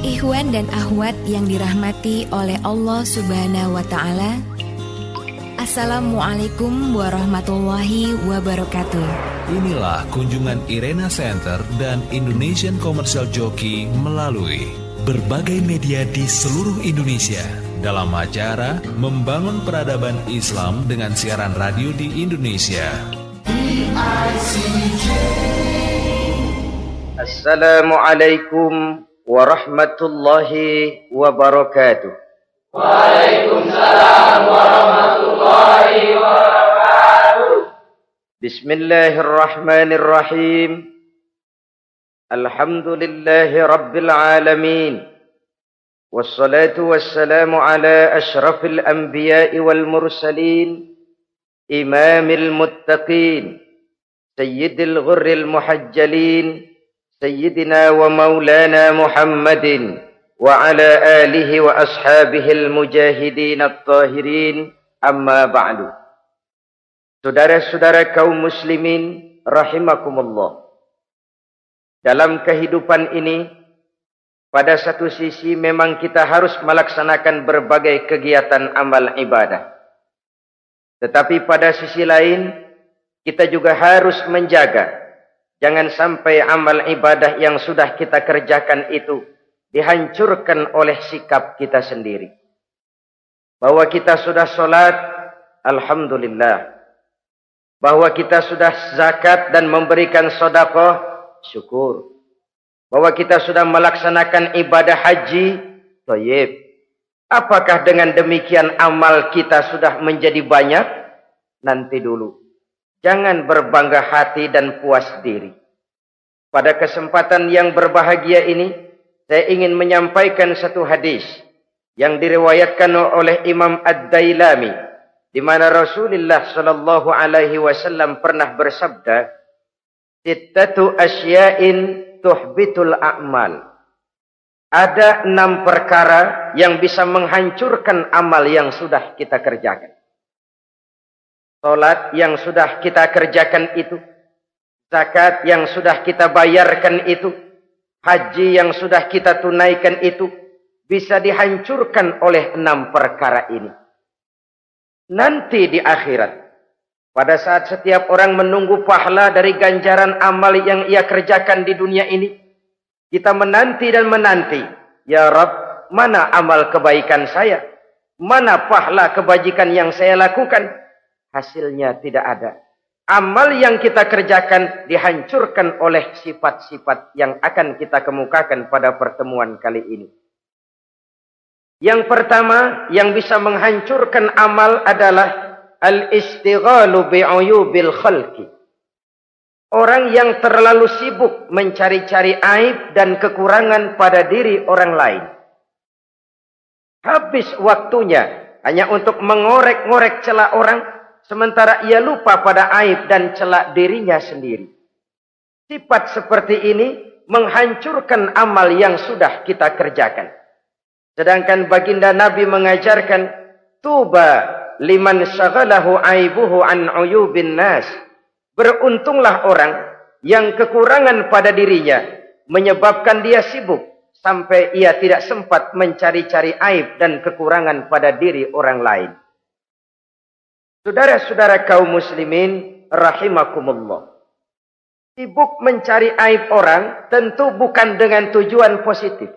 Ikhwan dan akhwat yang dirahmati oleh Allah Subhanahu wa Ta'ala, Assalamualaikum warahmatullahi wabarakatuh. Inilah kunjungan Irena Center dan Indonesian Commercial Jockey melalui berbagai media di seluruh Indonesia dalam acara Membangun Peradaban Islam dengan siaran radio di Indonesia. Assalamualaikum warahmatullahi wabarakatuh. Waalaikumsalam warahmatullahi wabarakatuh. Bismillahirrahmanirrahim. Alhamdulillahi rabbil alamin. Wassalatu wassalamu ala ashrafil anbiya'i wal mursalin, imamil muttaqin, sayyidil ghurril muhajjalin, Sayyidina wa maulana Muhammadin wa ala alihi wa ashabihil mujahidin at-tahirin, amma ba'du. Saudara-saudara kaum muslimin rahimakumullah. Dalam kehidupan ini, pada satu sisi memang kita harus melaksanakan berbagai kegiatan amal ibadah. Tetapi pada sisi lain, kita juga harus menjaga jangan sampai amal ibadah yang sudah kita kerjakan itu dihancurkan oleh sikap kita sendiri. Bahwa kita sudah sholat, alhamdulillah. Bahwa kita sudah zakat dan memberikan sedekah, syukur. Bahwa kita sudah melaksanakan ibadah haji, thayyib. Apakah dengan demikian amal kita sudah menjadi banyak? Nanti dulu. Jangan berbangga hati dan puas diri. Pada kesempatan yang berbahagia ini, saya ingin menyampaikan satu hadis yang diriwayatkan oleh Imam Ad-Dailami, di mana Rasulullah sallallahu alaihi wasallam pernah bersabda, "Sittatu asya'in tuhbitul a'mal." Ada 6 perkara yang bisa menghancurkan amal yang sudah kita kerjakan. Salat yang sudah kita kerjakan itu, zakat yang sudah kita bayarkan itu, haji yang sudah kita tunaikan itu, bisa dihancurkan oleh 6 perkara ini. Nanti di akhirat, pada saat setiap orang menunggu pahala dari ganjaran amal yang ia kerjakan di dunia ini, kita menanti dan menanti, ya Rabb, mana amal kebaikan saya? Mana pahala kebajikan yang saya lakukan? Hasilnya tidak ada. Amal yang kita kerjakan dihancurkan oleh sifat-sifat yang akan kita kemukakan pada pertemuan kali ini. Yang pertama yang bisa menghancurkan amal adalah al-istighalu bi'uyubil khalqi. Orang yang terlalu sibuk mencari-cari aib dan kekurangan pada diri orang lain. Habis waktunya hanya untuk mengorek-ngorek celah orang, sementara ia lupa pada aib dan celak dirinya sendiri. Sifat seperti ini menghancurkan amal yang sudah kita kerjakan. Sedangkan baginda Nabi mengajarkan, tuba liman syaghalahu aibuhu an uyubin nas. Beruntunglah orang yang kekurangan pada dirinya menyebabkan dia sibuk sampai ia tidak sempat mencari-cari aib dan kekurangan pada diri orang lain. Saudara-saudara kaum muslimin rahimakumullah. Sibuk mencari aib orang tentu bukan dengan tujuan positif.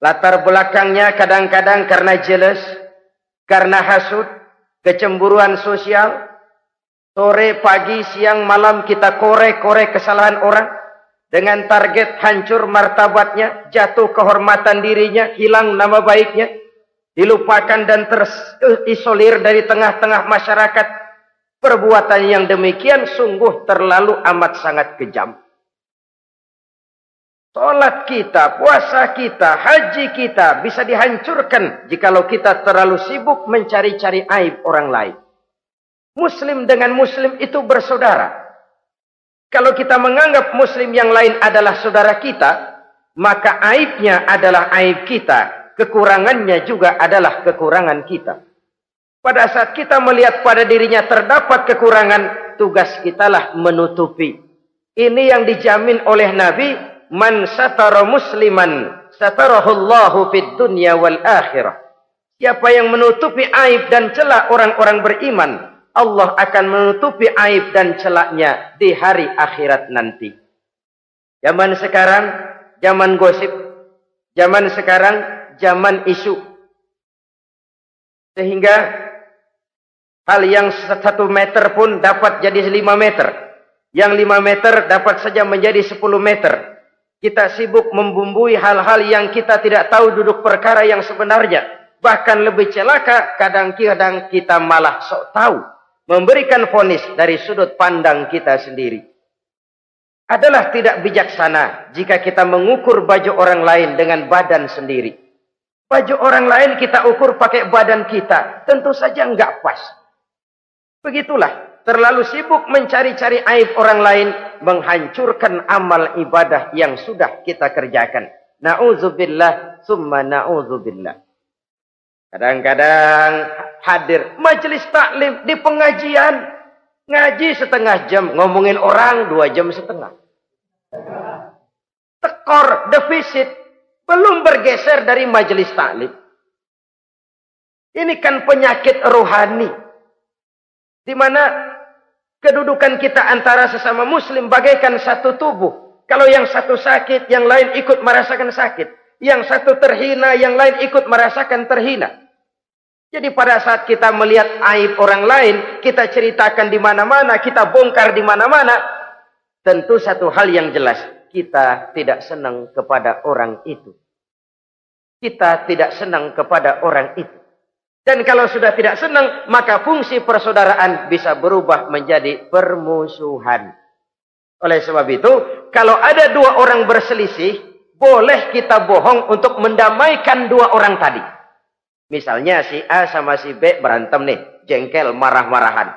Latar belakangnya kadang-kadang karena jealous, karena hasud, kecemburuan sosial. Sore, pagi, siang, malam kita korek-korek kesalahan orang dengan target hancur martabatnya, jatuh kehormatan dirinya, hilang nama baiknya, dilupakan dan terisolir dari tengah-tengah masyarakat. Perbuatan yang demikian sungguh terlalu amat sangat kejam. Salat kita, puasa kita, haji kita bisa dihancurkan jikalau kita terlalu sibuk mencari-cari aib orang lain. Muslim dengan muslim itu bersaudara. Kalau kita menganggap muslim yang lain adalah saudara kita, maka aibnya adalah aib kita. Kekurangannya juga adalah kekurangan kita. Pada saat kita melihat pada dirinya terdapat kekurangan, tugas kitalah menutupi. Ini yang dijamin oleh Nabi, man satara musliman satarahullahu fid dunya wal akhirah. Siapa yang menutupi aib dan celak orang-orang beriman, Allah akan menutupi aib dan celaknya di hari akhirat nanti. Zaman sekarang, zaman gosip. Zaman sekarang, zaman isu. Sehingga hal yang 1 meter pun dapat jadi 5 meter. Yang 5 meter dapat saja menjadi 10 meter. Kita sibuk membumbui hal-hal yang kita tidak tahu duduk perkara yang sebenarnya. Bahkan lebih celaka, kadang-kadang kita malah sok tahu. Memberikan vonis dari sudut pandang kita sendiri. Adalah tidak bijaksana jika kita mengukur baju orang lain dengan badan sendiri. Baju orang lain kita ukur pakai badan kita. Tentu saja enggak pas. Begitulah. Terlalu sibuk mencari-cari aib orang lain. Menghancurkan amal ibadah yang sudah kita kerjakan. Na'udzubillah summa na'udzubillah. Kadang-kadang hadir majelis taklim di pengajian. Ngaji setengah jam. Ngomongin orang 2 jam setengah. Tekor, defisit. Belum bergeser dari majelis taklim. Ini kan penyakit rohani. Di mana kedudukan kita antara sesama muslim bagaikan satu tubuh. Kalau yang satu sakit, yang lain ikut merasakan sakit. Yang satu terhina, yang lain ikut merasakan terhina. Jadi pada saat kita melihat aib orang lain, kita ceritakan di mana-mana, kita bongkar di mana-mana. Tentu satu hal yang jelas, kita tidak senang kepada orang itu. Kita tidak senang kepada orang itu. Dan kalau sudah tidak senang, maka fungsi persaudaraan bisa berubah menjadi permusuhan. Oleh sebab itu, kalau ada 2 orang berselisih, boleh kita bohong untuk mendamaikan 2 orang tadi. Misalnya si A sama si B berantem nih, jengkel, marah-marahan.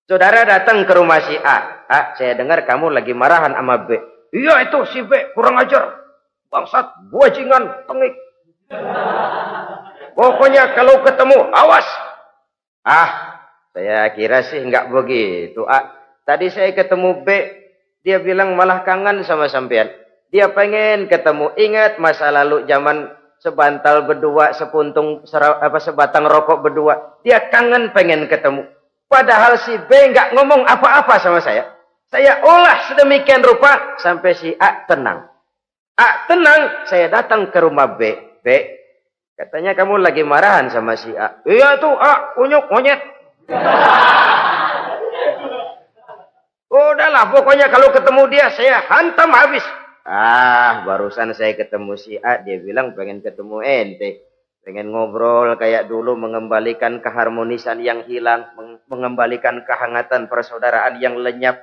Saudara datang ke rumah si A. A, saya dengar kamu lagi marahan sama B. Iya itu si B, kurang ajar. Bangsat, bajingan, tengik. Pokoknya kalau ketemu, awas. Ah, saya kira sih enggak begitu. A, tadi saya ketemu B, dia bilang malah kangen sama sampean. Dia pengen ketemu. Ingat masa lalu zaman sebantal berdua, sebatang rokok berdua. Dia kangen pengen ketemu. Padahal si B enggak ngomong apa-apa sama saya. Saya olah sedemikian rupa sampai si A tenang. A tenang, saya datang ke rumah B. B, katanya kamu lagi marahan sama si A. Iya tuh A, kunyuk monyet. Udahlah, pokoknya kalau ketemu dia saya hantam habis. Ah, barusan saya ketemu si A, dia bilang pengen ketemu ente. Pengen ngobrol kayak dulu, mengembalikan keharmonisan yang hilang, mengembalikan kehangatan persaudaraan yang lenyap.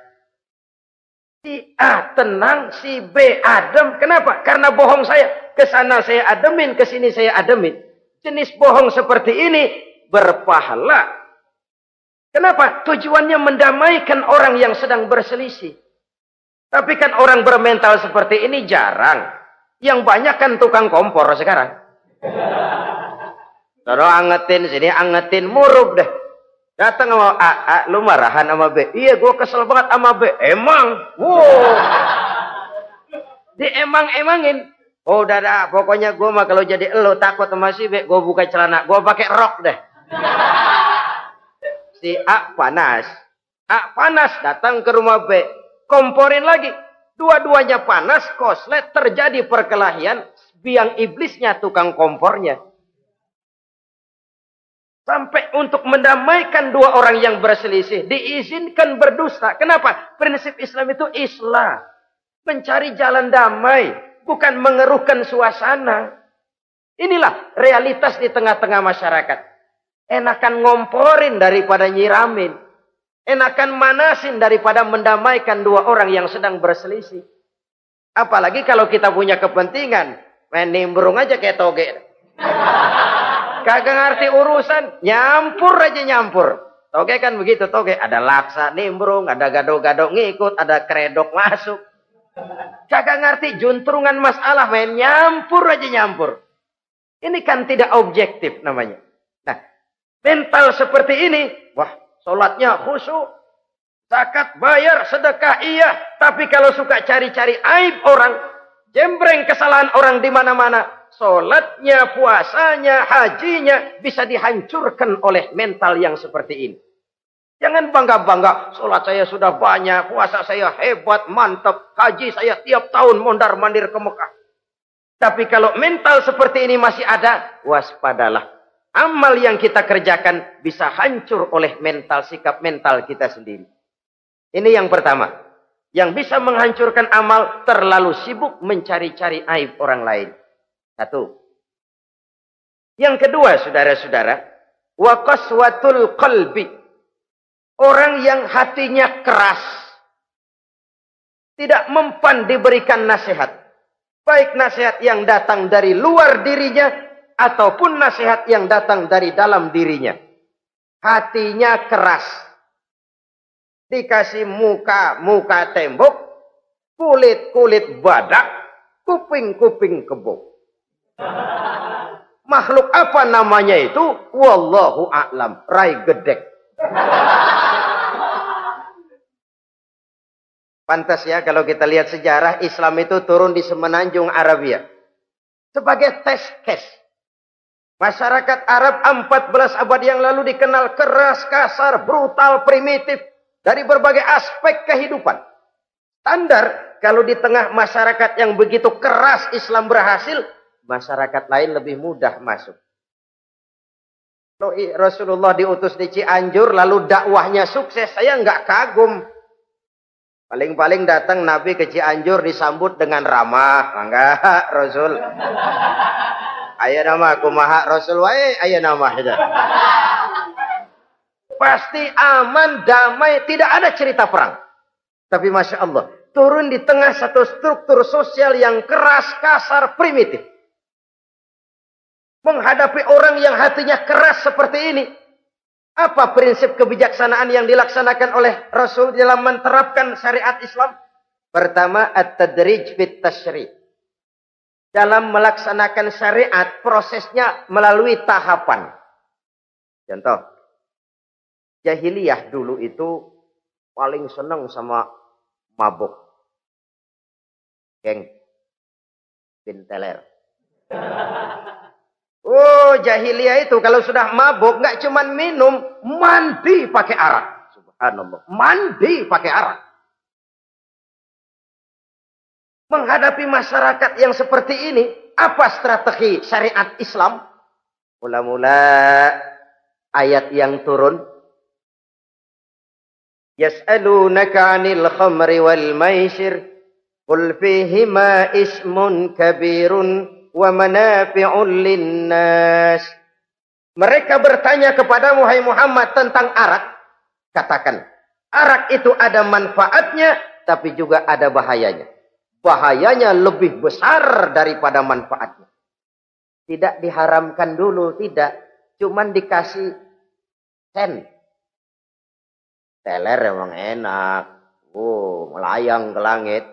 Si A tenang, si B adem. Kenapa? Karena bohong saya. Kesana saya ademin, kesini saya ademin. Jenis bohong seperti ini berpahala. Kenapa? Tujuannya mendamaikan orang yang sedang berselisih. Tapi kan orang bermental seperti ini jarang. Yang banyak kan tukang kompor sekarang. Taruh angetin, sini angetin, murub deh. Datang sama A, lu marahan sama B. Iya, gue kesel banget sama B. Emang? Wow. Diemang-emangin. Oh, udah dah, pokoknya gue mah kalau jadi elo takut sama si B, gue buka celana, gue pakai rok deh. Si A panas. A panas, datang ke rumah B. Komporin lagi. Dua-duanya panas, koslet, terjadi perkelahian. Biang iblisnya tukang kompornya. Sampai untuk mendamaikan 2 orang yang berselisih. Diizinkan berdusta. Kenapa? Prinsip Islam itu islah. Mencari jalan damai. Bukan mengeruhkan suasana. Inilah realitas di tengah-tengah masyarakat. Enakan ngomporin daripada nyiramin. Enakan manasin daripada mendamaikan 2 orang yang sedang berselisih. Apalagi kalau kita punya kepentingan. Main nimbrung aja kayak toge. Kagak ngerti urusan. Nyampur aja nyampur. Toge kan begitu toge. Ada laksa nimbrung. Ada gado-gado ngikut. Ada kredok masuk. Kagak ngerti juntrungan masalah. Main nyampur aja nyampur. Ini kan tidak objektif namanya. Nah, mental seperti ini. Wah, sholatnya khusyuk. Zakat bayar, sedekah iya. Tapi kalau suka cari-cari aib orang. Jembreng kesalahan orang di mana-mana. sholatnya, puasanya, hajinya bisa dihancurkan oleh mental yang seperti ini. Jangan bangga-bangga, sholat saya sudah banyak, puasa saya hebat, mantap, haji saya tiap tahun mondar-mandir ke Mekah. Tapi kalau mental seperti ini masih ada, waspadalah. Amal yang kita kerjakan bisa hancur oleh mental, sikap mental kita sendiri. Ini yang pertama. Yang bisa menghancurkan amal, terlalu sibuk mencari-cari aib orang lain. Satu. Yang kedua, saudara-saudara, wa qaswatul qalbi. Orang yang hatinya keras, tidak mempan diberikan nasihat. Baik nasihat yang datang dari luar dirinya, ataupun nasihat yang datang dari dalam dirinya. Hatinya keras. Dikasih muka tembok, kulit badak, kuping kebo. Makhluk apa namanya itu? Wallahu a'lam. Rai gedek. Pantas ya kalau kita lihat sejarah, Islam itu turun di semenanjung Arabia. Sebagai test case. Masyarakat Arab 14 abad yang lalu dikenal keras, kasar, brutal, primitif. Dari berbagai aspek kehidupan. Standar, kalau di tengah masyarakat yang begitu keras Islam berhasil, masyarakat lain lebih mudah masuk. Rasulullah diutus di Cianjur, lalu dakwahnya sukses, saya nggak kagum. Paling-paling datang Nabi ke Cianjur disambut dengan ramah. Enggak, Rasul. Ayo nama kumaha Rasul wae, ayo nama itu. Pasti aman, damai, tidak ada cerita perang. Tapi Masya Allah, turun di tengah satu struktur sosial yang keras, kasar, primitif. Menghadapi orang yang hatinya keras seperti ini. Apa prinsip kebijaksanaan yang dilaksanakan oleh Rasul dalam menerapkan syariat Islam? Pertama, at-tadrij fit tasyri'. Dalam melaksanakan syariat, prosesnya melalui tahapan. Contoh, jahiliyah dulu itu paling senang sama mabuk. Geng, binteler. Oh, jahiliyah itu kalau sudah mabuk nggak cuman minum, mandi pakai arak. Subhanallah, mandi pakai arak. Menghadapi masyarakat yang seperti ini, apa strategi syariat Islam? Mula-mula ayat yang turun. Yas'alunaka 'anil khamri wal maisir, qul fihima ismun kabirun wa manafi'un linnas. Mereka bertanya kepada Muhammad tentang arak. Katakan, arak itu ada manfaatnya, tapi juga ada bahayanya. Bahayanya lebih besar daripada manfaatnya. Tidak diharamkan dulu, tidak. Cuman dikasih sen. Teler emang enak. Oh, melayang ke langit.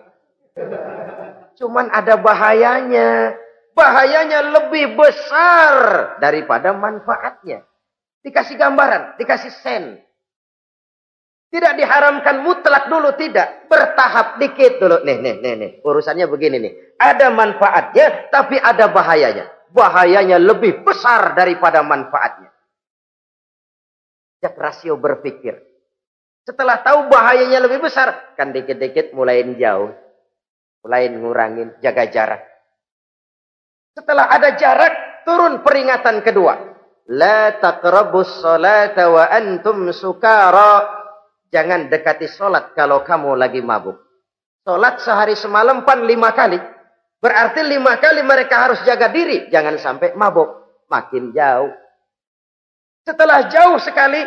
Cuman ada bahayanya. Bahayanya lebih besar daripada manfaatnya. Dikasih gambaran, dikasih sen. Tidak diharamkan mutlak dulu, tidak. Bertahap dikit dulu. Nih. Urusannya begini nih. Ada manfaatnya, tapi ada bahayanya. Bahayanya lebih besar daripada manfaatnya. Jak rasio berpikir. Setelah tahu bahayanya lebih besar, kan dikit-dikit mulain jauh. Mulain ngurangin, jaga jarak. Setelah ada jarak, turun peringatan kedua. La taqrabus salata wa antum sukara. Jangan dekati solat kalau kamu lagi mabuk. Solat sehari semalam 5 kali. Berarti 5 kali mereka harus jaga diri. Jangan sampai mabuk. Makin jauh. Setelah jauh sekali,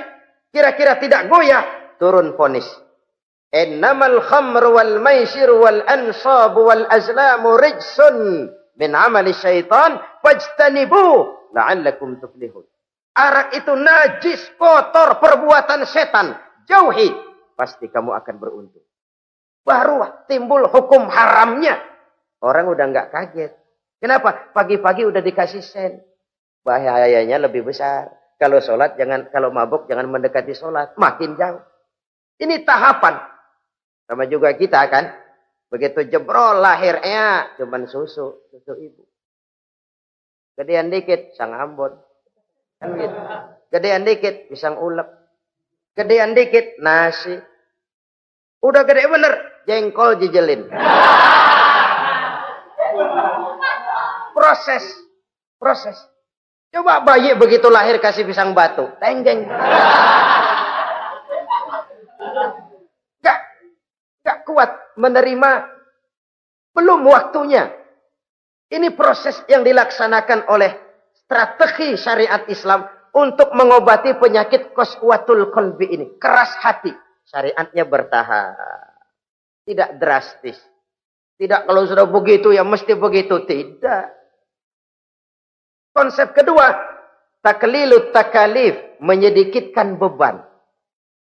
kira-kira tidak goyah, turun vonis. Innamal khamru wal maisir wal ansabu wal azlamu rijsun min amali syaitan fajtanibu la'allakum tuflihun. Arak itu najis, kotor, perbuatan setan. Jauhi, pasti kamu akan beruntung. Baru timbul hukum haramnya. Orang udah nggak kaget. Kenapa? Pagi-pagi udah dikasih sen. Bahayanya lebih besar. Kalau sholat jangan, kalau mabuk jangan mendekati sholat. Makin jauh. Ini tahapan. Sama juga kita kan. Begitu jebrol lahirnya cuman susu ibu. Gedean dikit, pisang Ambon. Kan gitu. Gedean dikit, pisang ulek. Gedean dikit, nasi. Udah gede bener, jengkol jijelin. Proses. Coba bayi begitu lahir kasih pisang batu, tenggeng. Gak kuat menerima, belum waktunya. Ini proses yang dilaksanakan oleh strategi syariat Islam untuk mengobati penyakit qaswatul qalbi ini. Keras hati. Syariatnya bertahap. Tidak drastis. Tidak kalau sudah begitu ya mesti begitu. Tidak. Konsep kedua. Taklilut takalif. Menyedikitkan beban.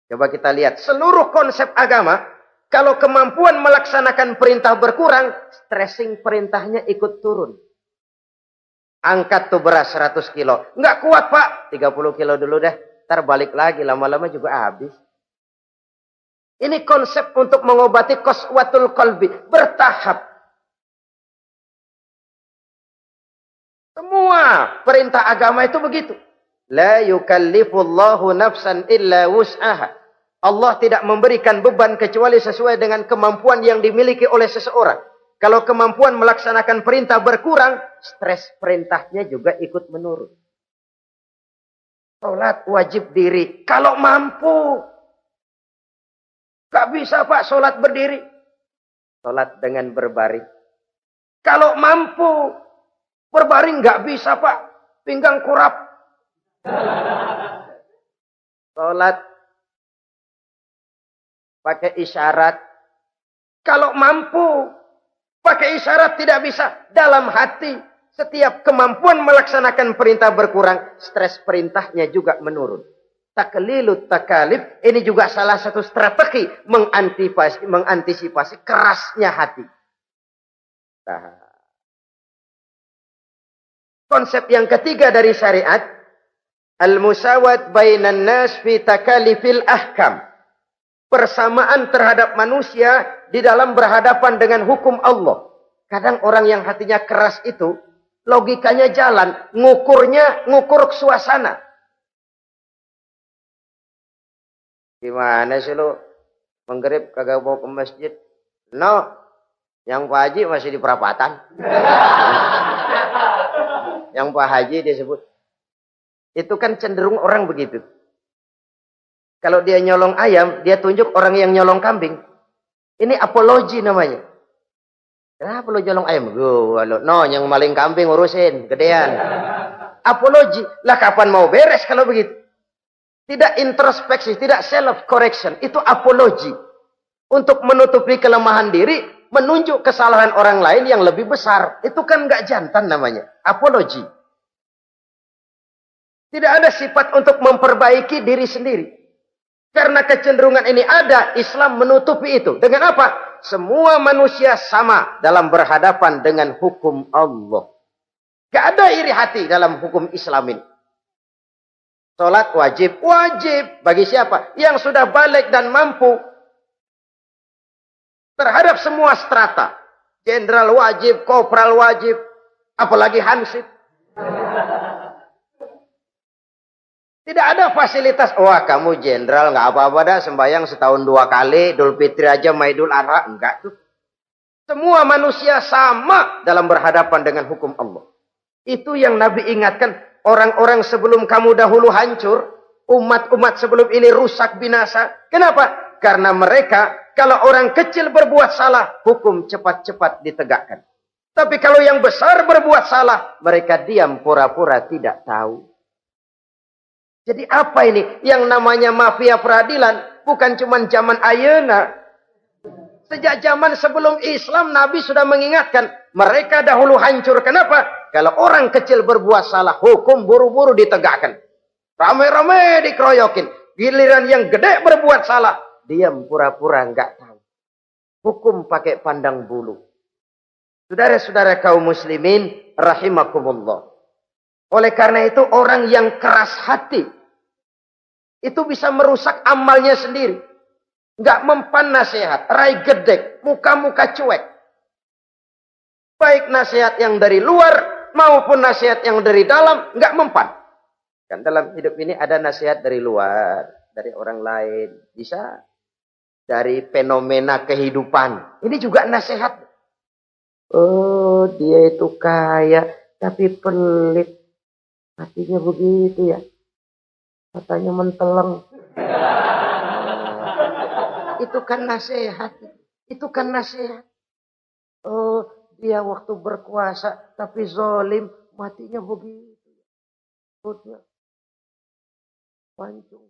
Coba kita lihat. Seluruh konsep agama. Kalau kemampuan melaksanakan perintah berkurang. Stressing perintahnya ikut turun. Angkat tuh beras 100 kilo. Nggak kuat pak. 30 kilo dulu deh. Ntar balik lagi. Lama-lama juga habis. Ini konsep untuk mengobati qaswatul qalbi. Bertahap. Semua perintah agama itu begitu. La yukallifullahu nafsan illa wus'aha. Allah tidak memberikan beban kecuali sesuai dengan kemampuan yang dimiliki oleh seseorang. Kalau kemampuan melaksanakan perintah berkurang, stres perintahnya juga ikut menurun. Salat wajib diri. Kalau mampu. Gak bisa pak sholat berdiri. Sholat dengan berbaring. Kalau mampu berbaring gak bisa pak. Pinggang kurap. Sholat pakai isyarat. Kalau mampu pakai isyarat tidak bisa. Dalam hati setiap kemampuan melaksanakan perintah berkurang. Stres perintahnya juga menurun. Taklilut takalif ini juga salah satu strategi mengantisipasi kerasnya hati. Nah. Konsep yang ketiga dari syariat al-musawat bainan nas fi takalifil ahkam. Persamaan terhadap manusia di dalam berhadapan dengan hukum Allah. Kadang orang yang hatinya keras itu logikanya jalan, ngukur suasana. Gimana sih lu? Menggerib kagak mau ke masjid? No. Yang Pak Haji masih di perapatan. Yang Pak Haji disebut. Itu kan cenderung orang begitu. Kalau dia nyolong ayam, dia tunjuk orang yang nyolong kambing. Ini apologi namanya. Kenapa lu nyolong ayam? No, yang maling kambing urusin. Gedean. Apologi. Lah kapan mau beres kalau begitu? Tidak introspeksi, tidak self-correction. Itu apologi. Untuk menutupi kelemahan diri, menunjuk kesalahan orang lain yang lebih besar. Itu kan nggak jantan namanya. Apologi. Tidak ada sifat untuk memperbaiki diri sendiri. Karena kecenderungan ini ada, Islam menutupi itu. Dengan apa? Semua manusia sama dalam berhadapan dengan hukum Allah. Gak ada iri hati dalam hukum Islam ini. Salat wajib. Wajib. Bagi siapa? Yang sudah balik dan mampu. Terhadap semua strata. Jenderal wajib. Kopral wajib. Apalagi hansip. Tidak ada fasilitas. Wah kamu jenderal. Nggak apa-apa dah. Sembahyang setahun 2 kali. Idul Fitri aja sama Idul Adha. Enggak tuh. Semua manusia sama dalam berhadapan dengan hukum Allah. Itu yang Nabi ingatkan. Orang-orang sebelum kamu dahulu hancur. Umat-umat sebelum ini rusak binasa. Kenapa? Karena mereka, kalau orang kecil berbuat salah, hukum cepat-cepat ditegakkan. Tapi kalau yang besar berbuat salah, mereka diam pura-pura tidak tahu. Jadi apa ini? Yang namanya mafia peradilan, bukan cuma zaman ayeuna. Sejak zaman sebelum Islam, Nabi sudah mengingatkan. Mereka dahulu hancur. Kenapa? Kalau orang kecil berbuat salah, hukum buru-buru ditegakkan. Rame-rame dikeroyokin. Giliran yang gede berbuat salah, diam pura-pura enggak tahu. Hukum pakai pandang bulu. Saudara-saudara kaum muslimin, rahimakumullah. Oleh karena itu, orang yang keras hati, itu bisa merusak amalnya sendiri. Enggak mempan nasihat, rai gedek, muka-muka cuek. Baik nasihat yang dari luar maupun nasihat yang dari dalam nggak mempan. Kan dalam hidup ini ada nasihat dari luar, dari orang lain, bisa dari fenomena kehidupan. Ini juga nasihat. Oh, dia itu kaya tapi pelit. Hatinya begitu ya. Katanya menteleng. Itu kan nasihat. Itu kan nasihat. Oh, dia waktu berkuasa tapi zalim, matinya begitu. Perutnya pancung.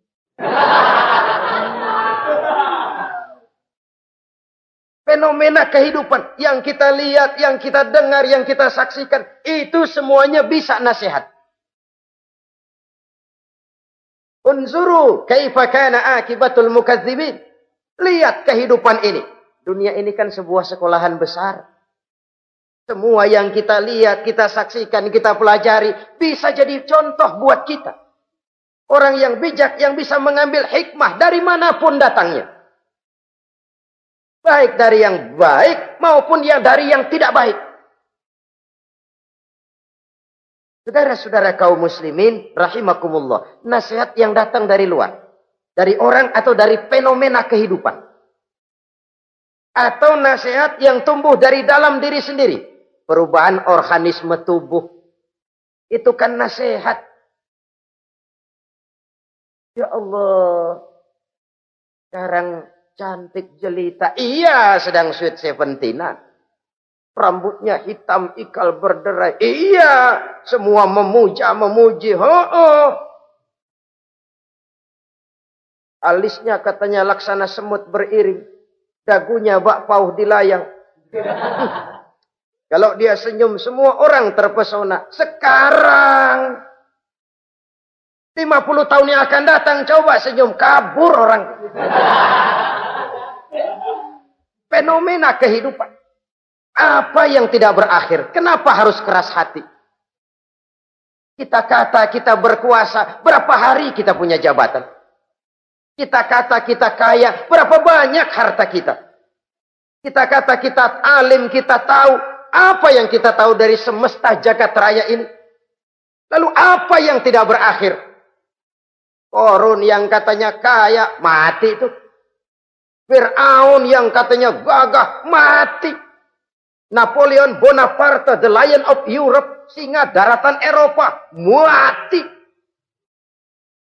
Fenomena kehidupan yang kita lihat, yang kita dengar, yang kita saksikan, itu semuanya bisa nasihat. Unzuru kaifa kana akibatul mukadzibin. Lihat kehidupan ini. Dunia ini kan sebuah sekolahan besar. Semua yang kita lihat, kita saksikan, kita pelajari, bisa jadi contoh buat kita. Orang yang bijak, yang bisa mengambil hikmah dari manapun datangnya. Baik dari yang baik, maupun dari yang tidak baik. Saudara-saudara kaum muslimin, rahimakumullah. Nasihat yang datang dari luar. Dari orang atau dari fenomena kehidupan. Atau nasihat yang tumbuh dari dalam diri sendiri. Perubahan organisme tubuh. Itu kan nasihat. Ya Allah. Sekarang cantik jelita. Iya, sedang sweet 17-an. Rambutnya hitam, ikal berderai. Iya, semua memuji. Alisnya katanya laksana semut beriring. Dagunya bak pauh dilayang. Kalau dia senyum, semua orang terpesona. Sekarang 50 tahun yang akan datang, coba senyum, kabur orang. Fenomena kehidupan. Apa yang tidak berakhir? Kenapa harus keras hati? Kita kata kita berkuasa, berapa hari kita punya jabatan? Kita kata kita kaya, berapa banyak harta kita? Kita kata kita alim, kita tahu. Apa yang kita tahu dari semesta jagat raya ini? Lalu apa yang tidak berakhir? Korun yang katanya kaya, mati itu. Fir'aun yang katanya gagah, mati. Napoleon Bonaparte, the Lion of Europe, singa daratan Eropa, mati.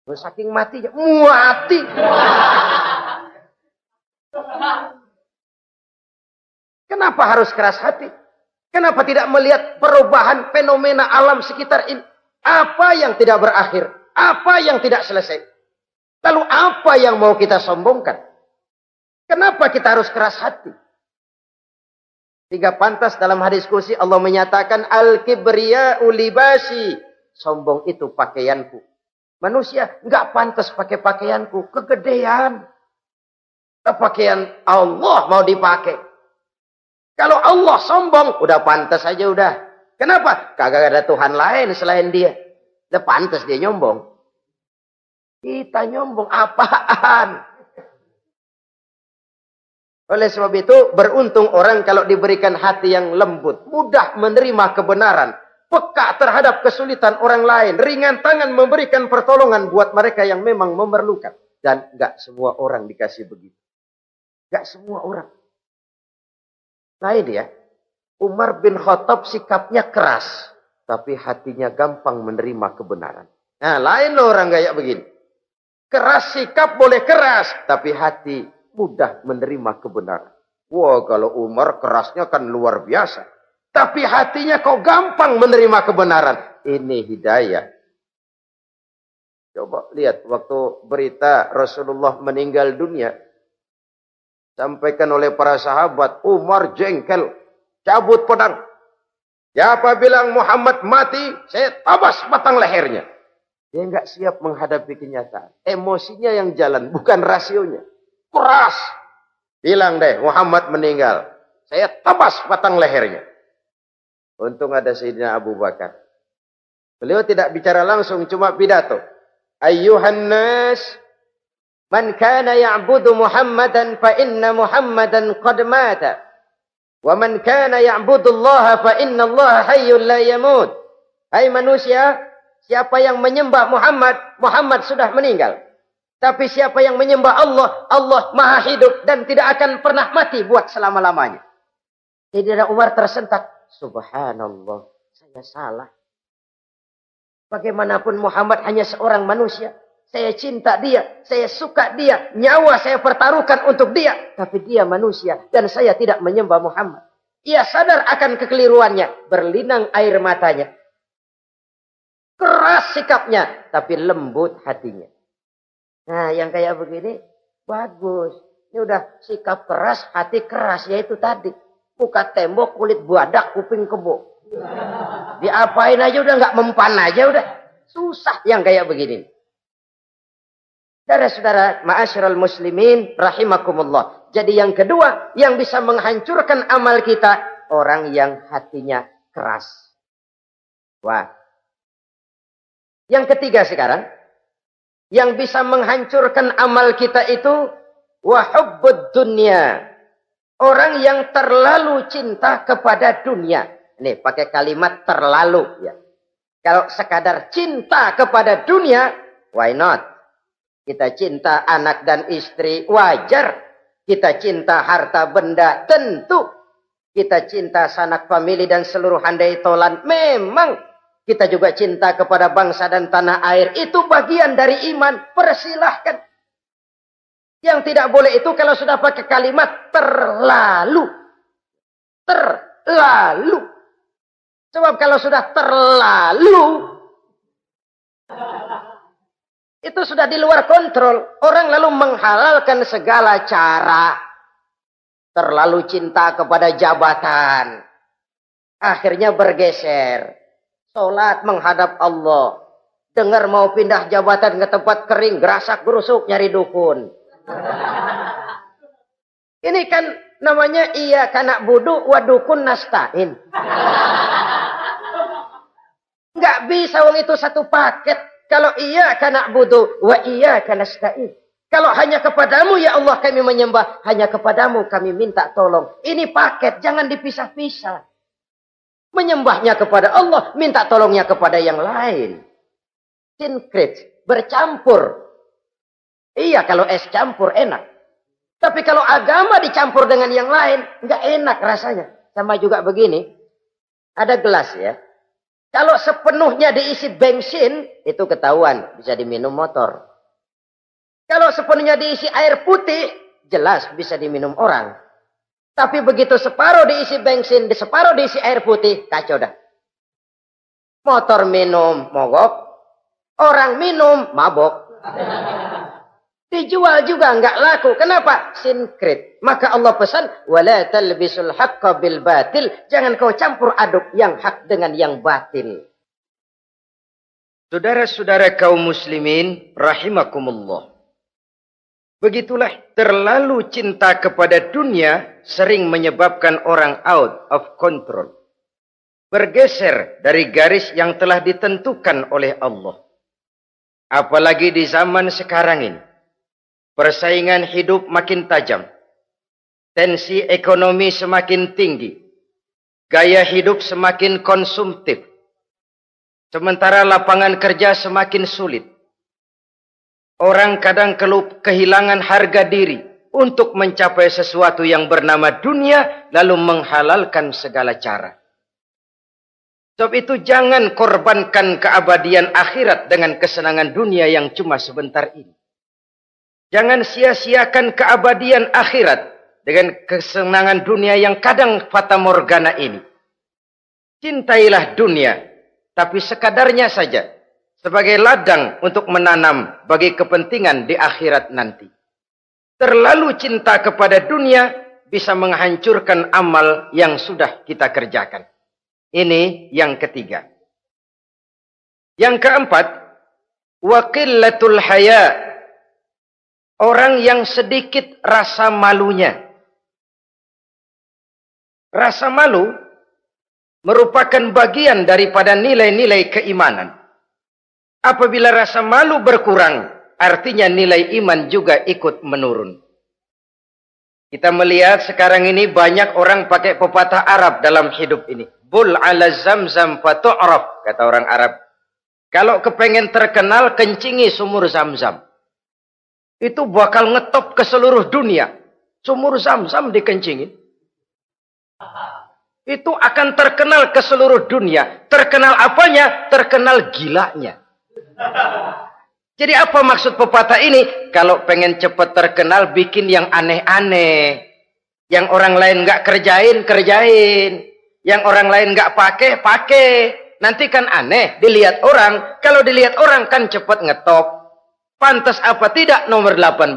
Saking matinya, mati. Kenapa harus keras hati? Kenapa tidak melihat perubahan fenomena alam sekitar ini? Apa yang tidak berakhir? Apa yang tidak selesai? Lalu apa yang mau kita sombongkan? Kenapa kita harus keras hati? Sehingga pantas dalam hadis kursi Allah menyatakan al-kibriya'u libasi. Sombong itu pakaianku. Manusia enggak pantas pakai pakaianku, kegedean. Pakaian Allah mau dipakai. Kalau Allah sombong, udah pantas aja udah. Kenapa? Kagak ada Tuhan lain selain dia. Udah pantas dia nyombong. Kita nyombong apaan? Oleh sebab itu, beruntung orang kalau diberikan hati yang lembut, mudah menerima kebenaran, peka terhadap kesulitan orang lain, ringan tangan memberikan pertolongan buat mereka yang memang memerlukan. Dan enggak semua orang dikasih begitu. Enggak semua orang. Lain ya, Umar bin Khattab sikapnya keras, tapi hatinya gampang menerima kebenaran. Nah, lain loh orang kayak begini. Keras sikap boleh keras, tapi hati mudah menerima kebenaran. Wah, kalau Umar kerasnya kan luar biasa. Tapi hatinya kok gampang menerima kebenaran. Ini hidayah. Coba lihat waktu berita Rasulullah meninggal dunia. Sampaikan oleh para sahabat, Umar jengkel. Cabut pedang. Siapa bilang Muhammad mati, saya tabas batang lehernya. Dia nggak siap menghadapi kenyataan. Emosinya yang jalan, bukan rasionya. Keras. Bilang deh, Muhammad meninggal. Saya tabas batang lehernya. Untung ada Sayyidina Abu Bakar. Beliau tidak bicara langsung, cuma pidato. Ayyuhan nas, man kana ya'budu Muhammadan fa inna Muhammadan qad mata. Wa man kana ya'budu Allah fa inna Allah hayyun la yamut. Hai manusia, siapa yang menyembah Muhammad, Muhammad sudah meninggal. Tapi siapa yang menyembah Allah, Allah maha hidup dan tidak akan pernah mati buat selama-lamanya. Sayyidina Umar tersentak. Subhanallah, saya salah. Bagaimanapun Muhammad hanya seorang manusia. Saya cinta dia, saya suka dia, nyawa saya pertaruhkan untuk dia. Tapi dia manusia dan saya tidak menyembah Muhammad. Ia sadar akan kekeliruannya, berlinang air matanya. Keras sikapnya, tapi lembut hatinya. Nah, yang kayak begini, bagus. Ini udah sikap keras, hati keras, yaitu tadi. Muka tembok, kulit badak, kuping kebo. Diapain aja udah nggak mempan aja udah. Susah yang kayak begini. Saudara-saudara, ma'asyiral muslimin rahimakumullah. Jadi yang kedua yang bisa menghancurkan amal kita, orang yang hatinya keras. Wah. Yang ketiga sekarang, yang bisa menghancurkan amal kita itu wa hubbud dunya. Orang yang terlalu cinta kepada dunia. Nih, pakai kalimat terlalu ya. Kalau sekadar cinta kepada dunia, why not? Kita cinta anak dan istri, wajar. Kita cinta harta benda, tentu. Kita cinta sanak famili dan seluruh handai tolan, memang. Kita juga cinta kepada bangsa dan tanah air. Itu bagian dari iman. Persilahkan. Yang tidak boleh itu kalau sudah pakai kalimat terlalu. Terlalu. Sebab kalau sudah terlalu, itu sudah di luar kontrol. Orang lalu menghalalkan segala cara. Terlalu cinta kepada jabatan. Akhirnya bergeser. Sholat menghadap Allah. Dengar mau pindah jabatan ke tempat kering. Gerasak gerusuk nyari dukun. Ini kan namanya iya kana budu wa dukun nasta'in. Nggak bisa wong itu satu paket. Kalau iya kana budu wa iya kana nasta'in. Kalau hanya kepadamu ya Allah kami menyembah. Hanya kepadamu kami minta tolong. Ini paket, jangan dipisah-pisah. Menyembahnya kepada Allah, minta tolongnya kepada yang lain. Sinkret, bercampur. Iya, kalau es campur enak. Tapi kalau agama dicampur dengan yang lain, nggak enak rasanya. Sama juga begini, ada gelas ya. Kalau sepenuhnya diisi bensin, itu ketahuan, bisa diminum motor. Kalau sepenuhnya diisi air putih, jelas bisa diminum orang. Tapi begitu separuh diisi bensin, separuh diisi air putih, kacau dah. Motor minum, mogok. Orang minum, mabok. Dijual juga nggak laku. Kenapa? Sinkret. Maka Allah pesan, wala talbisul haqqa bil batil. Jangan kau campur aduk yang hak dengan yang batil. Saudara-saudara kaum muslimin, rahimakumullah. Begitulah terlalu cinta kepada dunia sering menyebabkan orang out of control. Bergeser dari garis yang telah ditentukan oleh Allah. Apalagi di zaman sekarang ini. Persaingan hidup makin tajam. Tensi ekonomi semakin tinggi. Gaya hidup semakin konsumtif. Sementara lapangan kerja semakin sulit. Orang kadang kehilangan harga diri untuk mencapai sesuatu yang bernama dunia, lalu menghalalkan segala cara. Sebab itu jangan korbankan keabadian akhirat dengan kesenangan dunia yang cuma sebentar ini. Jangan sia-siakan keabadian akhirat dengan kesenangan dunia yang kadang fata morgana ini. Cintailah dunia, tapi sekadarnya saja. Sebagai ladang untuk menanam bagi kepentingan di akhirat nanti. Terlalu cinta kepada dunia bisa menghancurkan amal yang sudah kita kerjakan. Ini yang ketiga. Yang keempat, wa qillatul haya. Orang yang sedikit rasa malunya. Rasa malu merupakan bagian daripada nilai-nilai keimanan. Apabila rasa malu berkurang, artinya nilai iman juga ikut menurun. Kita melihat sekarang ini banyak orang pakai pepatah Arab dalam hidup ini. bul ala zamzam fatu'raf, kata orang Arab. Kalau kepengen terkenal, kencingi sumur Zamzam. Itu bakal ngetop ke seluruh dunia. Sumur Zamzam dikencingin. Itu akan terkenal ke seluruh dunia. Terkenal apanya? Terkenal gilanya. Jadi apa maksud pepatah ini? Kalau pengen cepat terkenal, bikin yang aneh-aneh. Yang orang lain nggak kerjain, kerjain. Yang orang lain nggak pakai, pakai. Nanti kan aneh, dilihat orang. Kalau dilihat orang kan cepat ngetop. Pantas apa tidak nomor 18.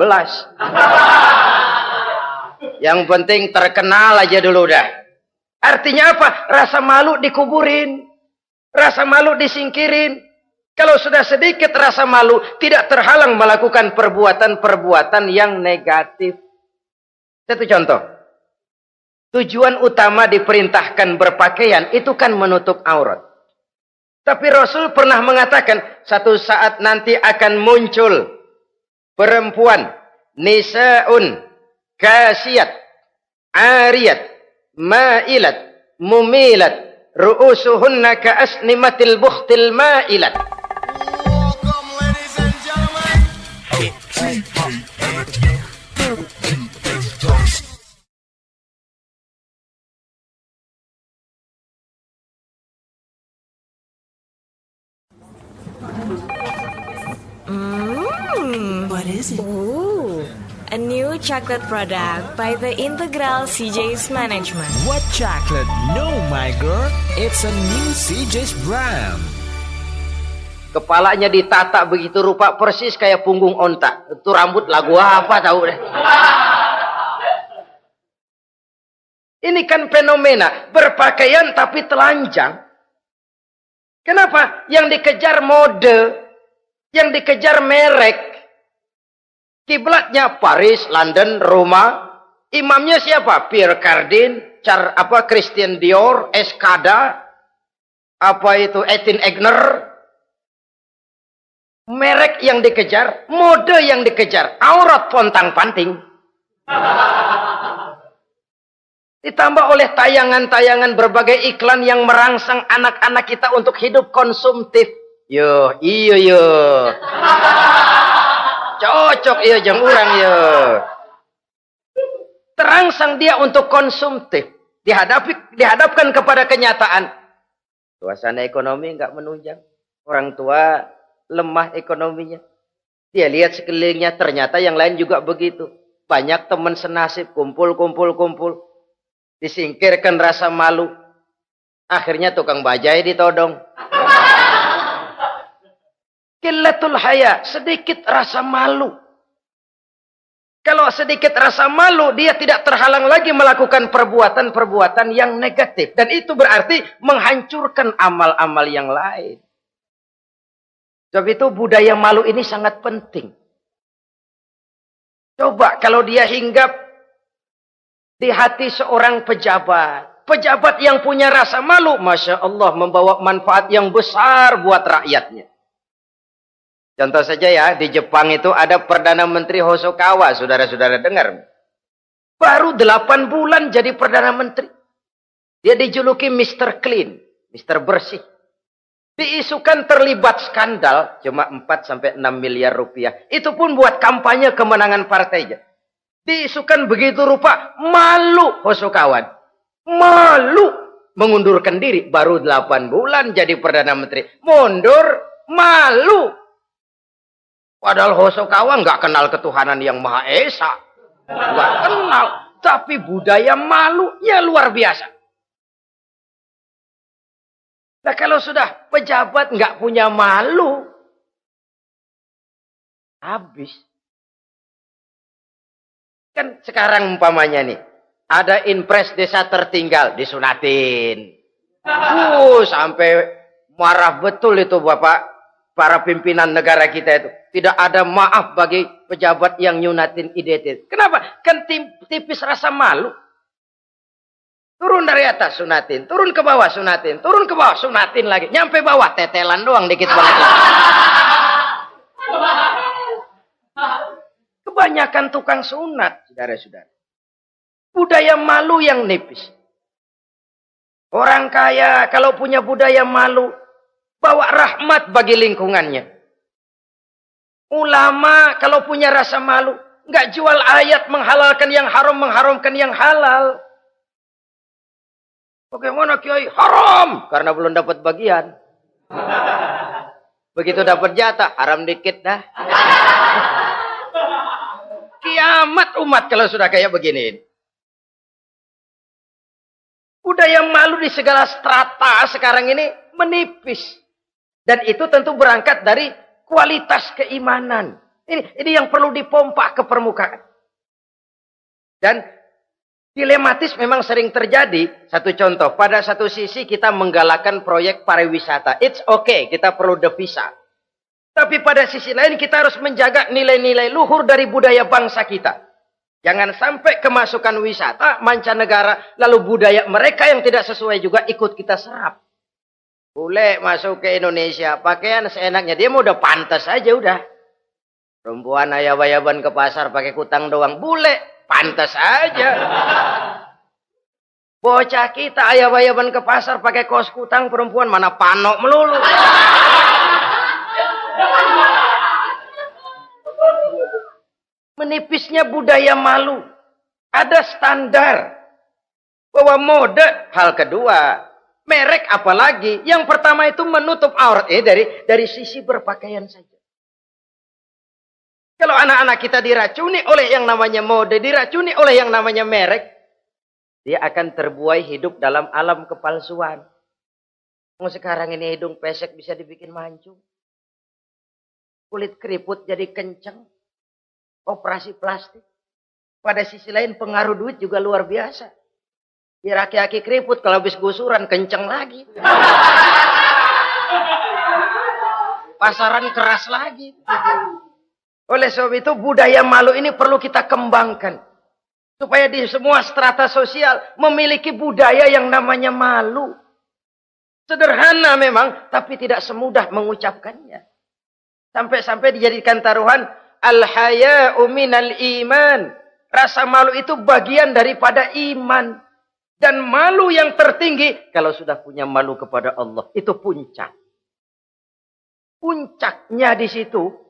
Yang penting terkenal aja dulu dah. Artinya apa? Rasa malu dikuburin. Rasa malu disingkirin. Kalau sudah sedikit rasa malu, tidak terhalang melakukan perbuatan-perbuatan yang negatif. Satu contoh. Tujuan utama diperintahkan berpakaian itu kan menutup aurat. Tapi Rasul pernah mengatakan, satu saat nanti akan muncul perempuan, nisaun, kasiyat, ariyat, ma'ilat, mumilat, ru'usuhunna ka'asnimatil bukhtil ma'ilat. What is it? Ooh, a new chocolate product by the Integral CJ's Management. What chocolate? No, my girl. It's a new CJ's brand. Kepalanya ditata begitu rupa persis kayak punggung onta. Itu rambut lagu apa tahu deh. Ini kan fenomena berpakaian tapi telanjang. Kenapa? Yang dikejar mode, yang dikejar merek. Kiblatnya Paris, London, Roma. Imamnya siapa? Pierre Cardin, Christian Dior, Escada, Etienne Egner. Merek yang dikejar, mode yang dikejar, aurat pontang-panting. Ditambah oleh tayangan-tayangan berbagai iklan yang merangsang anak-anak kita untuk hidup konsumtif. Yo, iyo. Cocok iya jeng urang yo. Terangsang dia untuk konsumtif. Dihadapkan kepada kenyataan. Suasana ekonomi enggak menunjang. Orang tua lemah ekonominya. Dia lihat sekelilingnya, ternyata yang lain juga begitu. Banyak teman senasib, kumpul. Disingkirkan rasa malu. Akhirnya tukang bajai ditodong. Qillatul haya, sedikit rasa malu. Kalau sedikit rasa malu, dia tidak terhalang lagi melakukan perbuatan-perbuatan yang negatif. Dan itu berarti menghancurkan amal-amal yang lain. Sebab itu budaya malu ini sangat penting. Coba kalau dia hinggap di hati seorang pejabat. Pejabat yang punya rasa malu, Masya Allah, membawa manfaat yang besar buat rakyatnya. Contoh saja ya, di Jepang itu ada Perdana Menteri Hosokawa, saudara-saudara dengar. Baru 8 bulan jadi Perdana Menteri. Dia dijuluki Mr. Clean, Mr. Bersih. Diisukan terlibat skandal, cuma 4-6 miliar rupiah. Itu pun buat kampanye kemenangan partainya. Diisukan begitu rupa, malu Hosokawan. Malu mengundurkan diri, baru 8 bulan jadi Perdana Menteri. Mundur, malu. Padahal Hosokawa nggak kenal ketuhanan yang Maha Esa. Nggak kenal. Tapi budaya malunya luar biasa. Nah kalau sudah pejabat nggak punya malu. Habis. Kan sekarang umpamanya nih. Ada impres desa tertinggal. Disunatin. Sampai marah betul itu Bapak. Para pimpinan negara kita itu. Tidak ada maaf bagi pejabat yang nyunatin identitas. Kenapa? Kan tipis rasa malu. Turun dari atas sunatin. Turun ke bawah sunatin. Turun ke bawah sunatin lagi. Nyampe bawah tetelan doang dikit banget. Kebanyakan tukang sunat. Saudara-saudara. Budaya malu yang nipis. Orang kaya kalau punya budaya malu, bawa rahmat bagi lingkungannya. Ulama kalau punya rasa malu, nggak jual ayat menghalalkan yang haram, mengharamkan yang halal. Bagaimana Kiai? Haram karena belum dapat bagian. Begitu dapat jatah, haram dikit dah. Kiamat umat kalau sudah kayak begini. Budaya malu di segala strata sekarang ini menipis. Dan itu tentu berangkat dari kualitas keimanan. Ini yang perlu dipompa ke permukaan. Dan dilematis memang sering terjadi. Satu contoh, pada satu sisi kita menggalakkan proyek pariwisata. It's okay, kita perlu devisa. Tapi pada sisi lain kita harus menjaga nilai-nilai luhur dari budaya bangsa kita. Jangan sampai kemasukan wisata mancanegara, lalu budaya mereka yang tidak sesuai juga ikut kita serap. Boleh masuk ke Indonesia, pakaian seenaknya. Dia mau udah pantas aja udah. Perempuan ayab-ayaban ke pasar pakai kutang doang. Boleh, pantas aja. Bocah kita ayab-ayaban ke pasar pakai kaos kutang, perempuan mana panok melulu. Menipisnya budaya malu. Ada standar. Bahwa mode, hal kedua. Merek apalagi. Yang pertama itu menutup aurat. Dari sisi berpakaian saja. Kalau anak-anak kita diracuni oleh yang namanya mode, diracuni oleh yang namanya merek, dia akan terbuai hidup dalam alam kepalsuan. Sekarang ini hidung pesek bisa dibikin mancung. Kulit keriput jadi kenceng. Operasi plastik. Pada sisi lain pengaruh duit juga luar biasa. Ya aki-aki keriput kalau habis gusuran kenceng lagi. Pasaran keras lagi. Oleh sebab itu budaya malu ini perlu kita kembangkan. Supaya di semua strata sosial memiliki budaya yang namanya malu. Sederhana memang, tapi tidak semudah mengucapkannya. Sampai-sampai dijadikan taruhan al-haya'u minal iman. Rasa malu itu bagian daripada iman. Dan malu yang tertinggi, kalau sudah punya malu kepada Allah, itu puncak. Puncaknya di situ.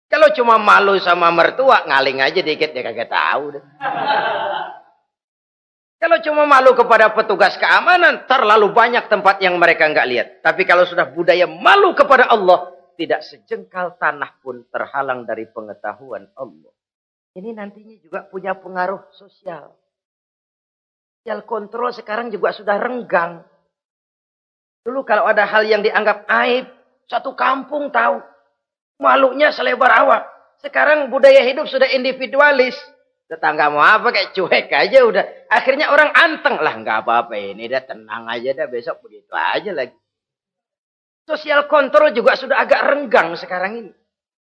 Kalau cuma malu sama mertua, ngaling aja dikit, dia kagak tahu. Kalau cuma malu kepada petugas keamanan, terlalu banyak tempat yang mereka nggak lihat. Tapi kalau sudah budaya malu kepada Allah, tidak sejengkal tanah pun terhalang dari pengetahuan Allah. Ini nantinya juga punya pengaruh sosial. Sosial kontrol sekarang juga sudah renggang. Dulu kalau ada hal yang dianggap aib, satu kampung tahu. Malunya selebar awak. Sekarang budaya hidup sudah individualis. Tetangga mau apa kayak cuek aja udah. Akhirnya orang anteng. Lah nggak apa-apa ini, dah tenang aja dah, besok begitu aja lagi. Sosial kontrol juga sudah agak renggang sekarang ini.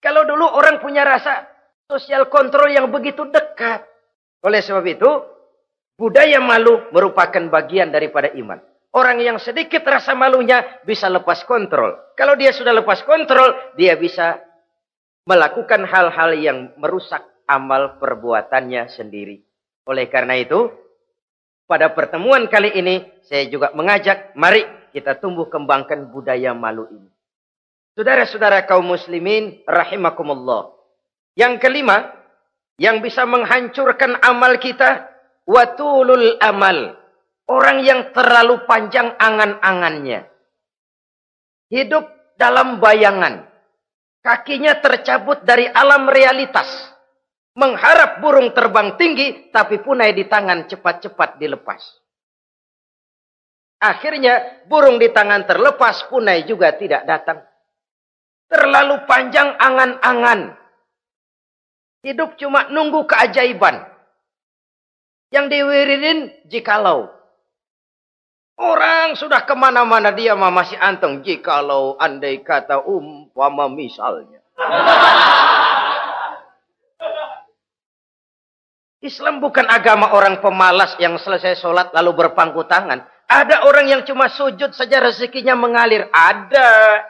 Kalau dulu orang punya rasa sosial kontrol yang begitu dekat. Oleh sebab itu, budaya malu merupakan bagian daripada iman. Orang yang sedikit rasa malunya bisa lepas kontrol. Kalau dia sudah lepas kontrol, dia bisa melakukan hal-hal yang merusak amal perbuatannya sendiri. Oleh karena itu, pada pertemuan kali ini, saya juga mengajak, mari kita tumbuh kembangkan budaya malu ini. Saudara-saudara kaum muslimin, rahimakumullah. Yang kelima, yang bisa menghancurkan amal kita, watulul amal. Orang yang terlalu panjang angan-angannya. Hidup dalam bayangan. Kakinya tercabut dari alam realitas. Mengharap burung terbang tinggi, tapi punai di tangan cepat-cepat dilepas. Akhirnya burung di tangan terlepas, punai juga tidak datang. Terlalu panjang angan-angan. Hidup cuma nunggu keajaiban. Yang diwiridin jikalau. Orang sudah kemana-mana dia masih anteng. Jikalau andai kata umpama misalnya. Islam bukan agama orang pemalas yang selesai sholat lalu berpangku tangan. Ada orang yang cuma sujud saja rezekinya mengalir. Ada.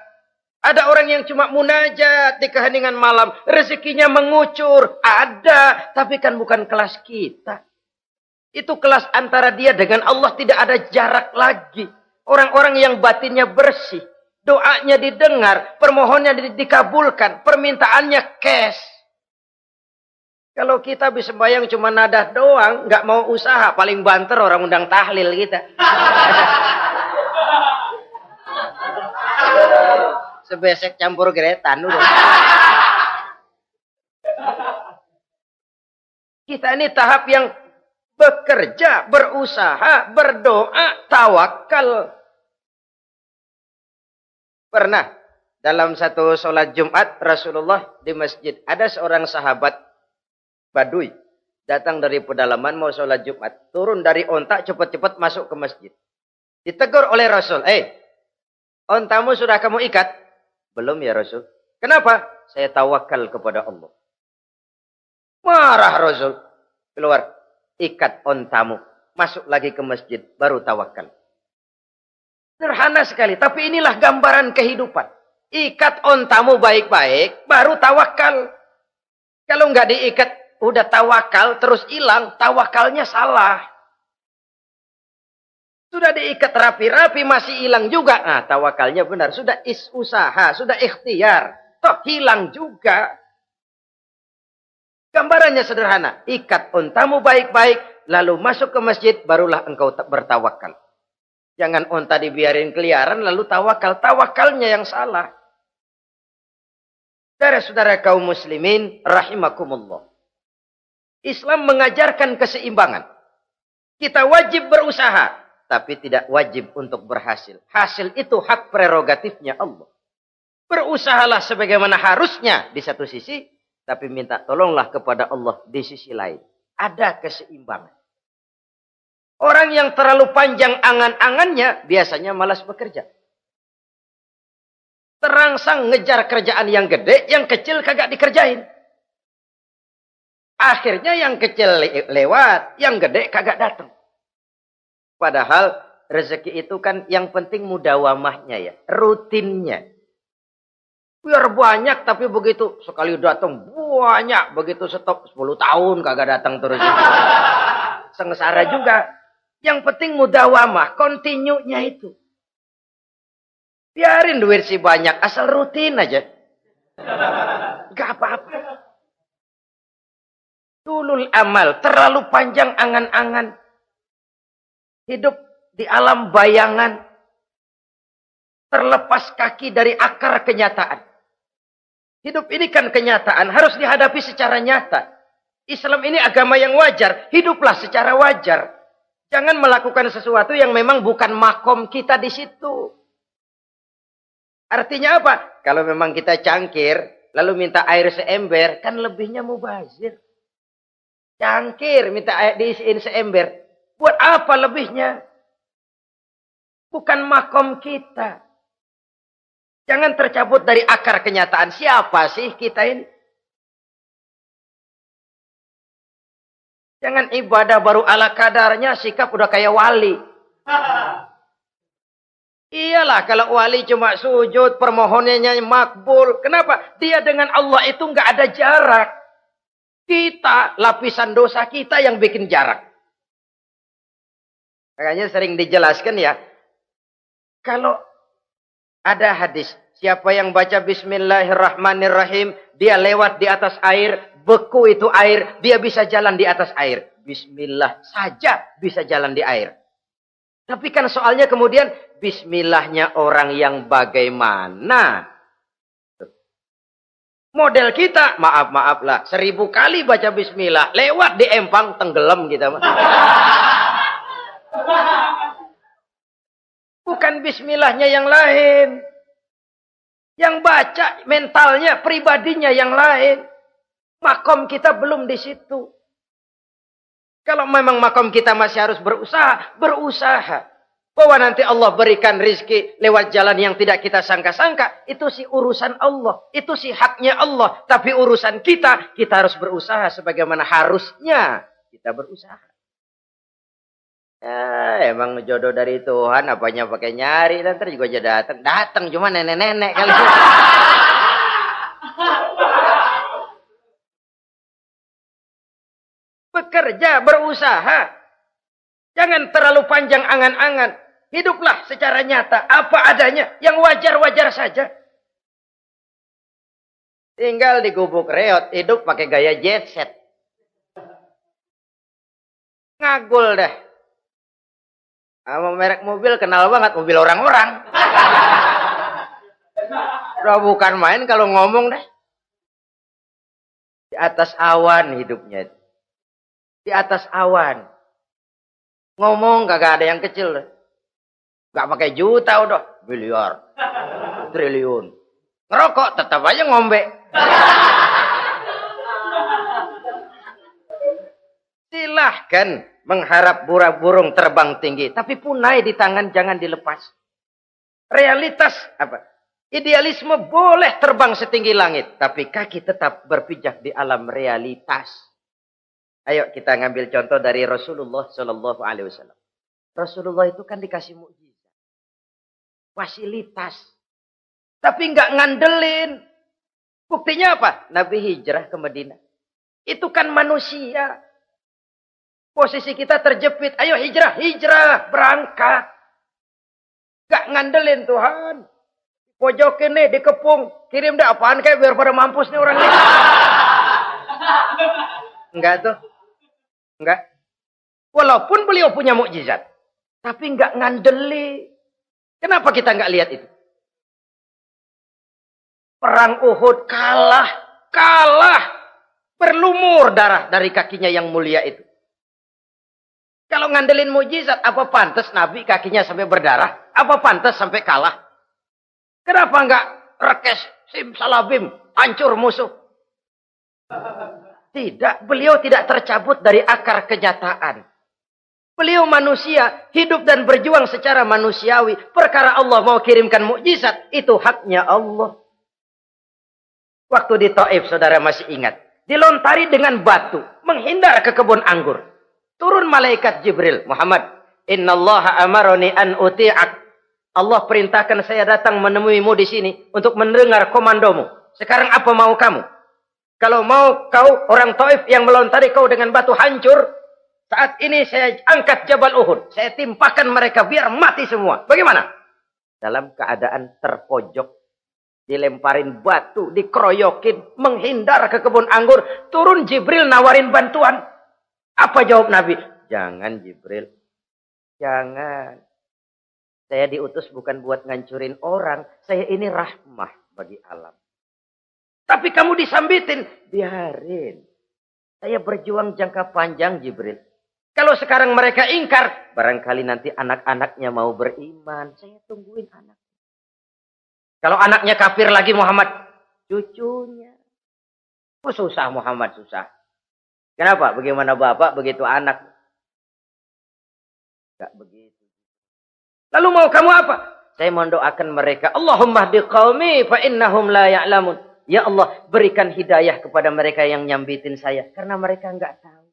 Ada orang yang cuma munajat di keheningan malam. Rezekinya mengucur. Ada. Tapi kan bukan kelas kita. Itu kelas antara dia dengan Allah tidak ada jarak lagi. Orang-orang yang batinnya bersih. Doanya didengar. Permohonannya dikabulkan. Permintaannya cash. Kalau kita bisa bayang cuma nadah doang. Nggak mau usaha. Paling banter orang undang tahlil kita. Sebesek campur geretan. Udah. Kita ini tahap yang bekerja, berusaha, berdoa, tawakal. Pernah dalam satu sholat Jumat Rasulullah di masjid. Ada seorang sahabat Badui. Datang dari pedalaman mau sholat Jumat. Turun dari onta cepat-cepat masuk ke masjid. Ditegur oleh Rasul. Ontamu sudah kamu ikat? Belum ya Rasul. Kenapa? Saya tawakal kepada Allah. Marah Rasul. Keluar. Ikat ontamu. Masuk lagi ke masjid. Baru tawakal. Sederhana sekali. Tapi inilah gambaran kehidupan. Ikat ontamu baik-baik. Baru tawakal. Kalau nggak diikat. Udah tawakal. Terus hilang. Tawakalnya salah. Sudah diikat rapi-rapi. Masih hilang juga. Nah tawakalnya benar. Sudah usaha. Sudah ikhtiar. Toh hilang juga. Gambarannya sederhana. Ikat ontamu baik-baik. Lalu masuk ke masjid. Barulah engkau bertawakal. Jangan onta dibiarin keliaran. Lalu tawakal. Tawakalnya yang salah. Saudara-saudara kaum muslimin. Rahimakumullah. Islam mengajarkan keseimbangan. Kita wajib berusaha. Tapi tidak wajib untuk berhasil. Hasil itu hak prerogatifnya Allah. Berusahalah sebagaimana harusnya di satu sisi. Tapi minta tolonglah kepada Allah di sisi lain. Ada keseimbangan. Orang yang terlalu panjang angan-angannya biasanya malas bekerja. Terangsang ngejar kerjaan yang gede, yang kecil kagak dikerjain. Akhirnya yang kecil lewat, yang gede kagak datang. Padahal rezeki itu kan yang penting mudawamahnya ya, rutinnya. Biar banyak tapi begitu sekali datang banyak, begitu stop 10 tahun kagak datang terus. Sengsara juga. Yang penting mudawamah, continue-nya itu. Biarin duit sih banyak, asal rutin aja. Gak apa-apa. Tulul amal, terlalu panjang angan-angan. Hidup di alam bayangan. Terlepas kaki dari akar kenyataan. Hidup ini kan kenyataan, harus dihadapi secara nyata. Islam ini agama yang wajar, hiduplah secara wajar. Jangan melakukan sesuatu yang memang bukan makom kita di situ. Artinya apa? Kalau memang kita cangkir, lalu minta air seember, kan lebihnya mubazir. Cangkir, minta air diisiin seember. Buat apa lebihnya? Bukan makom kita. Jangan tercabut dari akar kenyataan. Siapa sih kita ini? Jangan ibadah baru ala kadarnya, sikap udah kayak wali. Iyalah kalau wali cuma sujud, permohonannya makbul. Kenapa? Dia dengan Allah itu nggak ada jarak. Kita, lapisan dosa kita yang bikin jarak. Makanya sering dijelaskan ya. Kalau ada hadis, siapa yang baca Bismillahirrahmanirrahim, dia lewat di atas air, beku itu air, dia bisa jalan di atas air. Bismillah saja bisa jalan di air. Tapi kan soalnya kemudian, Bismillahnya orang yang bagaimana? Model kita, maaf lah, 1000 kali baca Bismillah, lewat di empang, tenggelam kita. Bukan Bismillahnya yang lain. Yang baca mentalnya, pribadinya yang lain. Makom kita belum di situ. Kalau memang makom kita masih harus berusaha, berusaha. Bahwa nanti Allah berikan rizki lewat jalan yang tidak kita sangka-sangka. Itu sih urusan Allah. Itu sih haknya Allah. Tapi urusan kita harus berusaha sebagaimana harusnya kita berusaha. Ya, emang jodoh dari Tuhan, apanya pakai nyari, nanti juga aja datang. Datang cuma nenek-nenek kali. Bekerja, berusaha. Jangan terlalu panjang angan-angan. Hiduplah secara nyata, apa adanya, yang wajar-wajar saja. Tinggal di gubuk reot, hidup pakai gaya jet set. Ngagul dah. Sama merek mobil kenal banget, mobil orang-orang. Udah bukan main kalau ngomong dah. Di atas awan hidupnya. Di atas awan. Ngomong kagak ada yang kecil dah. Gak pakai juta udah. Miliar. Triliun. Ngerokok tetap aja ngombe. Silahkan mengharap burung terbang tinggi. Tapi punai di tangan jangan dilepas. Realitas apa? Idealisme boleh terbang setinggi langit. Tapi kaki tetap berpijak di alam realitas. Ayo kita ngambil contoh dari Rasulullah Sallallahu Alaihi Wasallam. Rasulullah itu kan dikasih mukjizat. Fasilitas. Tapi nggak ngandelin. Buktinya apa? Nabi hijrah ke Madinah. Itu kan manusia. Posisi kita terjepit. Ayo hijrah, hijrah, berangkat. Gak ngandelin Tuhan. Pojokin nih, dikepung. Kirim dah apaan kayak biar pada mampus nih orang ini. Enggak tuh. Enggak. Walaupun beliau punya mukjizat. Tapi nggak ngandelin. Kenapa kita nggak lihat itu? Perang Uhud kalah. Berlumur darah dari kakinya yang mulia itu. Kalau ngandelin mujizat, apa pantas Nabi kakinya sampai berdarah? Apa pantas sampai kalah? Kenapa nggak rekes, simsalabim, hancur musuh? Tidak, beliau tidak tercabut dari akar kenyataan. Beliau manusia, hidup dan berjuang secara manusiawi. Perkara Allah mau kirimkan mukjizat, itu haknya Allah. Waktu di Taif, saudara masih ingat. Dilontari dengan batu, menghindar ke kebun anggur. Turun malaikat Jibril, Muhammad. Innallaha amaroni an uti'ak. Allah perintahkan saya datang menemuimu di sini untuk mendengar komandomu. Sekarang apa mau kamu? Kalau mau kau orang Taif yang melontari kau dengan batu hancur. Saat ini saya angkat Jabal Uhud. Saya timpakan mereka biar mati semua. Bagaimana? Dalam keadaan terpojok. Dilemparin batu. Dikeroyokin. Menghindar ke kebun anggur. Turun Jibril nawarin bantuan. Apa jawab Nabi? Jangan Jibril. Jangan. Saya diutus bukan buat ngancurin orang. Saya ini rahmah bagi alam. Tapi kamu disambitin. Biarin. Saya berjuang jangka panjang Jibril. Kalau sekarang mereka ingkar, barangkali nanti anak-anaknya mau beriman. Saya tungguin anak. Kalau anaknya kafir lagi Muhammad, cucunya. Oh, susah Muhammad, susah. Kenapa? Bagaimana bapak, begitu anak. Gak begitu. Lalu mau kamu apa? Saya mendoakan mereka. Allahumma hdi qaumi fa innahum la ya'lamun. Ya Allah, berikan hidayah kepada mereka yang nyambitin saya. Karena mereka enggak tahu.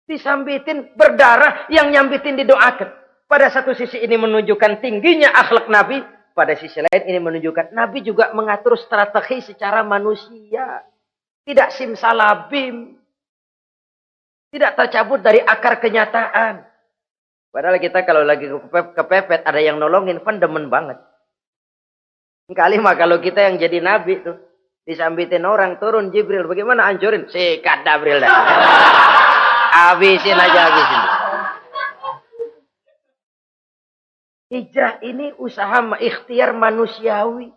Disambitin, berdarah, yang nyambitin didoakan. Pada satu sisi ini menunjukkan tingginya akhlak Nabi. Pada sisi lain ini menunjukkan Nabi juga mengatur strategi secara manusia. Tidak simsalabim. Tidak tercabut dari akar kenyataan. Padahal kita kalau lagi kepepet, ada yang nolongin, kan demen banget. Kali mah kalau kita yang jadi Nabi tuh. Disambitin orang, turun Jibril. Bagaimana hancurin? Sikat Jibril dah. Habisin aja, habisin. Hijrah ini usaha ikhtiar manusiawi.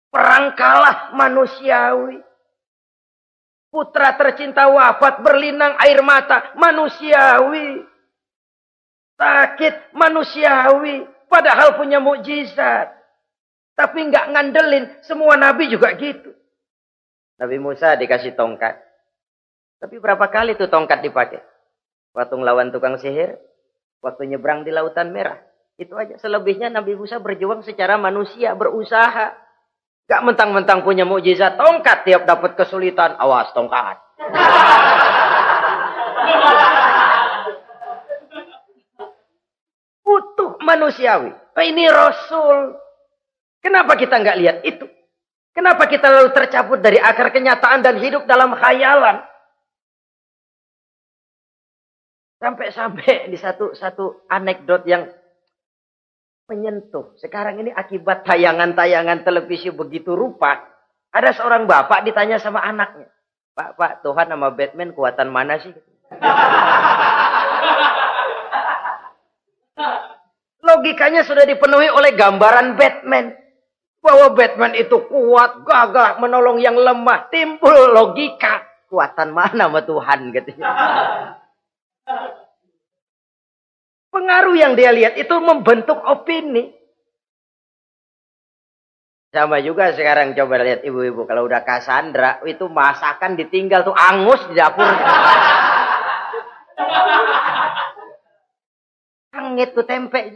Perang kalah manusiawi. Putra tercinta wafat, berlinang air mata, manusiawi. Sakit, manusiawi. Padahal punya mukjizat. Tapi nggak ngandelin. Semua nabi juga gitu. Nabi Musa dikasih tongkat. Tapi berapa kali tuh tongkat dipakai? Waktu ngelawan tukang sihir. Waktu nyebrang di Lautan Merah. Itu aja. Selebihnya Nabi Musa berjuang secara manusia. Berusaha. Gak mentang-mentang punya mukjizat. Tongkat tiap dapat kesulitan. Awas tongkat. Utuh manusiawi. Ini Rasul. Kenapa kita nggak lihat itu? Kenapa kita lalu tercabut dari akar kenyataan dan hidup dalam khayalan? Sampai-sampai di satu anekdot yang menyentuh. Sekarang ini akibat tayangan-tayangan televisi begitu rupa, ada seorang bapak ditanya sama anaknya, Pak, Tuhan sama Batman kuatan mana sih? Logikanya sudah dipenuhi oleh gambaran Batman. Bahwa Batman itu kuat, gagah, menolong yang lemah. Timbul logika. Kuatan mana sama Tuhan? Katanya. Pengaruh yang dia lihat itu membentuk opini. Sama juga sekarang coba lihat ibu-ibu. Kalau udah Cassandra, itu masakan ditinggal tuh angus di dapur. Angit tuh tempe.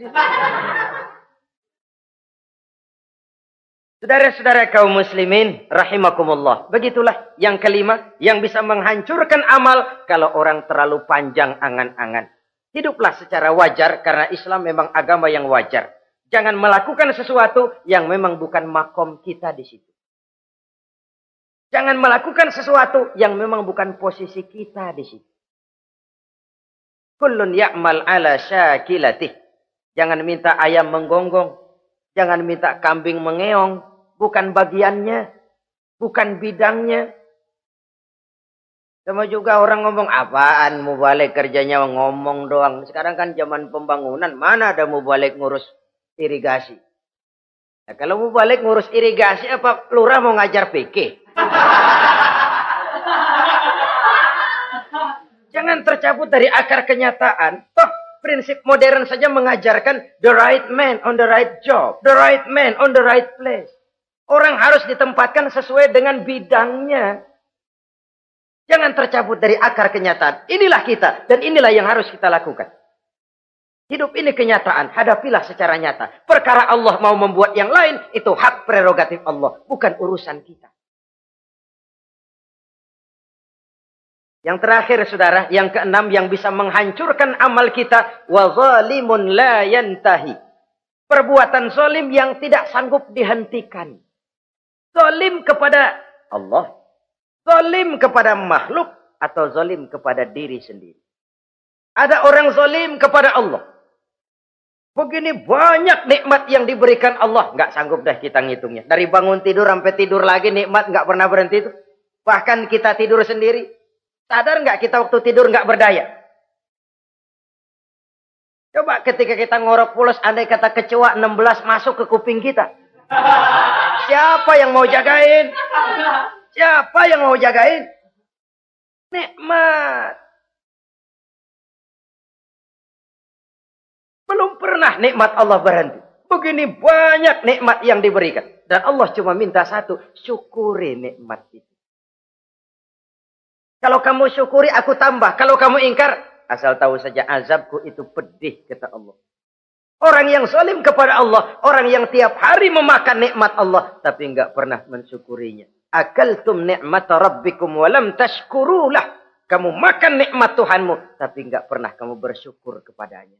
Saudara-saudara kaum muslimin, rahimakumullah. Begitulah yang kelima, yang bisa menghancurkan amal kalau orang terlalu panjang angan-angan. Hiduplah secara wajar karena Islam memang agama yang wajar. Jangan melakukan sesuatu yang memang bukan makom kita di situ. Jangan melakukan sesuatu yang memang bukan posisi kita di situ. Kullun ya'mal ala syakilatih. Jangan minta ayam menggonggong. Jangan minta kambing mengeong. Bukan bagiannya. Bukan bidangnya. Sama juga orang ngomong, apaan mubalik kerjanya ngomong doang. Sekarang kan zaman pembangunan. Mana ada mubalik ngurus irigasi. Nah, kalau mubalik ngurus irigasi, apa lurah mau ngajar PK? Jangan tercabut dari akar kenyataan. Toh prinsip modern saja mengajarkan the right man on the right job. The right man on the right place. Orang harus ditempatkan sesuai dengan bidangnya. Jangan tercabut dari akar kenyataan. Inilah kita dan inilah yang harus kita lakukan. Hidup ini kenyataan. Hadapilah secara nyata. Perkara Allah mau membuat yang lain, itu hak prerogatif Allah. Bukan urusan kita. Yang terakhir saudara, yang keenam yang bisa menghancurkan amal kita. Wa zalimun la yantahi. Perbuatan zalim yang tidak sanggup dihentikan. Zalim kepada Allah. Zalim kepada makhluk. Atau zalim kepada diri sendiri. Ada orang zalim kepada Allah. Begini banyak nikmat yang diberikan Allah. Nggak sanggup dah kita ngitungnya. Dari bangun tidur sampai tidur lagi nikmat nggak pernah berhenti itu. Bahkan kita tidur sendiri. Sadar nggak kita waktu tidur nggak berdaya? Coba ketika kita ngorok pulas, andai kata kecoa 16 masuk ke kuping kita. Siapa yang mau jagain? Siapa yang mau jagain? Nikmat. Belum pernah nikmat Allah berhenti. Begini banyak nikmat yang diberikan. Dan Allah cuma minta satu. Syukuri nikmat itu. Kalau kamu syukuri, aku tambah. Kalau kamu ingkar, asal tahu saja azabku itu pedih, kata Allah. Orang yang zalim kepada Allah. Orang yang tiap hari memakan nikmat Allah. Tapi enggak pernah mensyukurinya. Akaltum ni'mata rabbikum walam tashkurulah. Kamu makan nikmat Tuhanmu. Tapi enggak pernah kamu bersyukur kepadanya.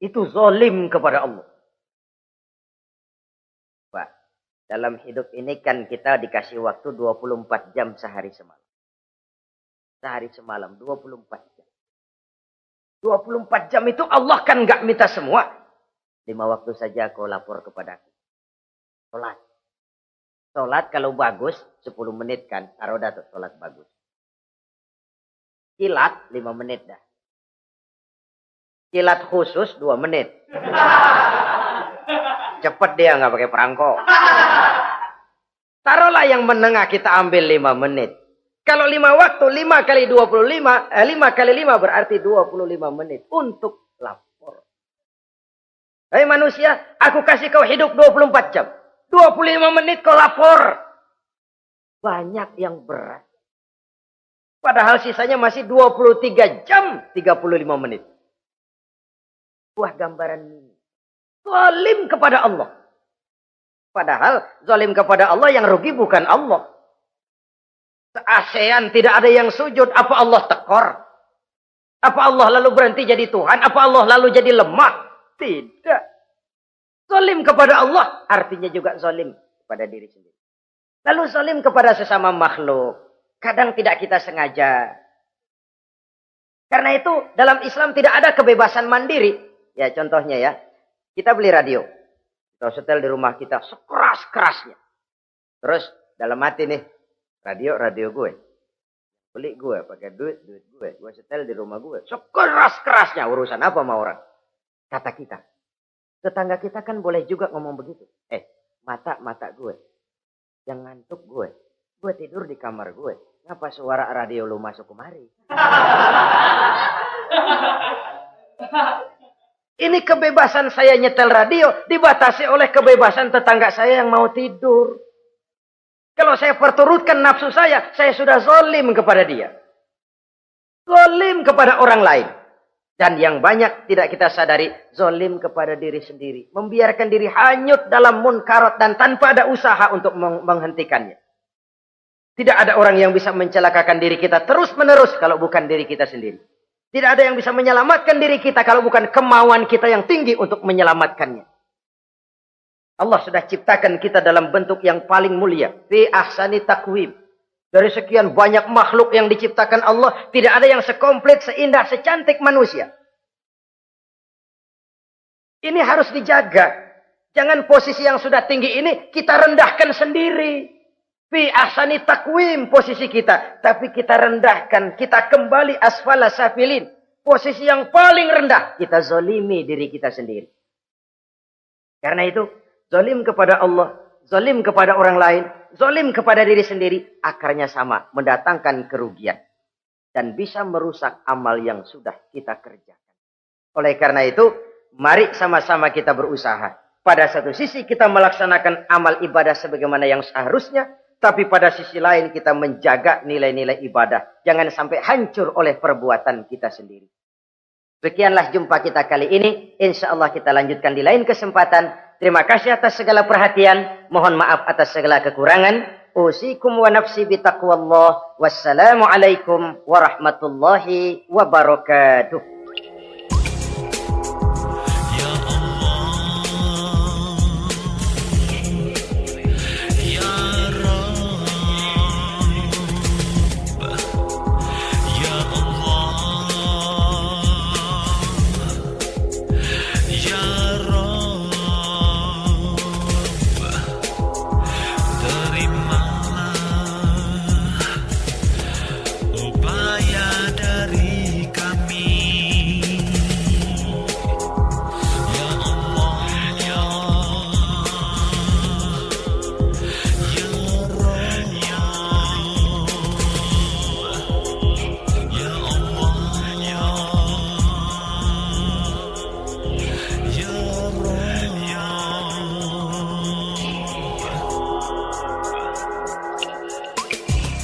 Itu zalim kepada Allah. Pak, dalam hidup ini kan kita dikasih waktu 24 jam sehari semalam. Sehari semalam, 24 jam. 24 jam itu Allah kan enggak minta semua. 5 waktu saja kau lapor kepadaku. Sholat. Sholat kalau bagus, 10 menit kan. Aroda tuh sholat bagus. Kilat, 5 menit dah. Kilat khusus, 2 menit. Cepet dia nggak pakai perangko. Taruhlah yang menengah kita ambil 5 menit. Kalau 5 waktu, 5 kali 25, 5 kali 5 berarti 25 menit untuk lapor. Hei manusia, aku kasih kau hidup 24 jam. 25 menit kau lapor. Banyak yang berat. Padahal sisanya masih 23 jam 35 menit. Buah gambaran ini. Zalim kepada Allah. Padahal zalim kepada Allah yang rugi bukan Allah. Se-ASEAN tidak ada yang sujud. Apa Allah tekor? Apa Allah lalu berhenti jadi Tuhan? Apa Allah lalu jadi lemah? Tidak. Zalim kepada Allah artinya juga zalim kepada diri sendiri. Lalu zalim kepada sesama makhluk. Kadang tidak kita sengaja. Karena itu dalam Islam tidak ada kebebasan mandiri. Ya contohnya ya, kita beli radio. Kita setel di rumah kita sekeras-kerasnya. Terus dalam hati nih, radio gue. Beli gue, pakai duit gue. Gue setel di rumah gue. Sekeras-kerasnya, urusan apa sama orang. Kata kita. Tetangga kita kan boleh juga ngomong begitu. Mata gue. Yang ngantuk gue. Gue tidur di kamar gue. Ngapa suara radio lu masuk kemari? Ini kebebasan saya nyetel radio dibatasi oleh kebebasan tetangga saya yang mau tidur. Kalau saya perturutkan nafsu saya sudah zalim kepada dia. Zalim kepada orang lain. Dan yang banyak tidak kita sadari, zalim kepada diri sendiri. Membiarkan diri hanyut dalam munkarat dan tanpa ada usaha untuk menghentikannya. Tidak ada orang yang bisa mencelakakan diri kita terus-menerus kalau bukan diri kita sendiri. Tidak ada yang bisa menyelamatkan diri kita kalau bukan kemauan kita yang tinggi untuk menyelamatkannya. Allah sudah ciptakan kita dalam bentuk yang paling mulia. Fi ahsani taqwim. Dari sekian banyak makhluk yang diciptakan Allah, tidak ada yang sekomplit, seindah, secantik manusia. Ini harus dijaga. Jangan posisi yang sudah tinggi ini kita rendahkan sendiri. Fi ahsani taqwim posisi kita. Tapi kita rendahkan. Kita kembali asfala safilin. Posisi yang paling rendah. Kita zalimi diri kita sendiri. Karena itu, zalim kepada Allah, zalim kepada orang lain, zalim kepada diri sendiri, akarnya sama, mendatangkan kerugian. Dan bisa merusak amal yang sudah kita kerjakan. Oleh karena itu, mari sama-sama kita berusaha. Pada satu sisi kita melaksanakan amal ibadah sebagaimana yang seharusnya, tapi pada sisi lain kita menjaga nilai-nilai ibadah. Jangan sampai hancur oleh perbuatan kita sendiri. Sekianlah jumpa kita kali ini. Insya Allah kita lanjutkan di lain kesempatan. Terima kasih atas segala perhatian. Mohon maaf atas segala kekurangan. Usikum wa nafsi bitaqwallah. Wassalamualaikum warahmatullahi wabarakatuh.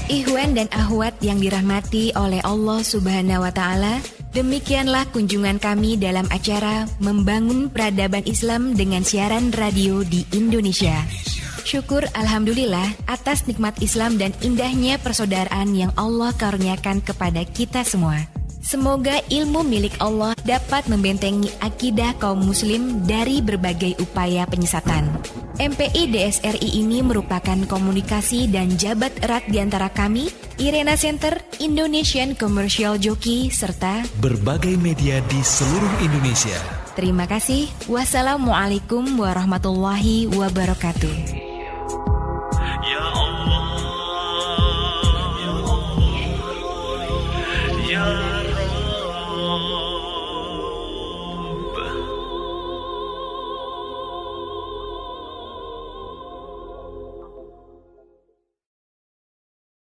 Ikhwan dan akhwat yang dirahmati oleh Allah Subhanahu wa Ta'ala, demikianlah kunjungan kami dalam acara Membangun Peradaban Islam dengan siaran radio di Indonesia. Syukur Alhamdulillah atas nikmat Islam dan indahnya persaudaraan yang Allah karuniakan kepada kita semua. Semoga ilmu milik Allah dapat membentengi akidah kaum muslim dari berbagai upaya penyesatan. MPI DSRI ini merupakan komunikasi dan jabat erat di antara kami, Irena Center, Indonesian Commercial Jockey, serta berbagai media di seluruh Indonesia. Terima kasih. Wassalamualaikum warahmatullahi wabarakatuh.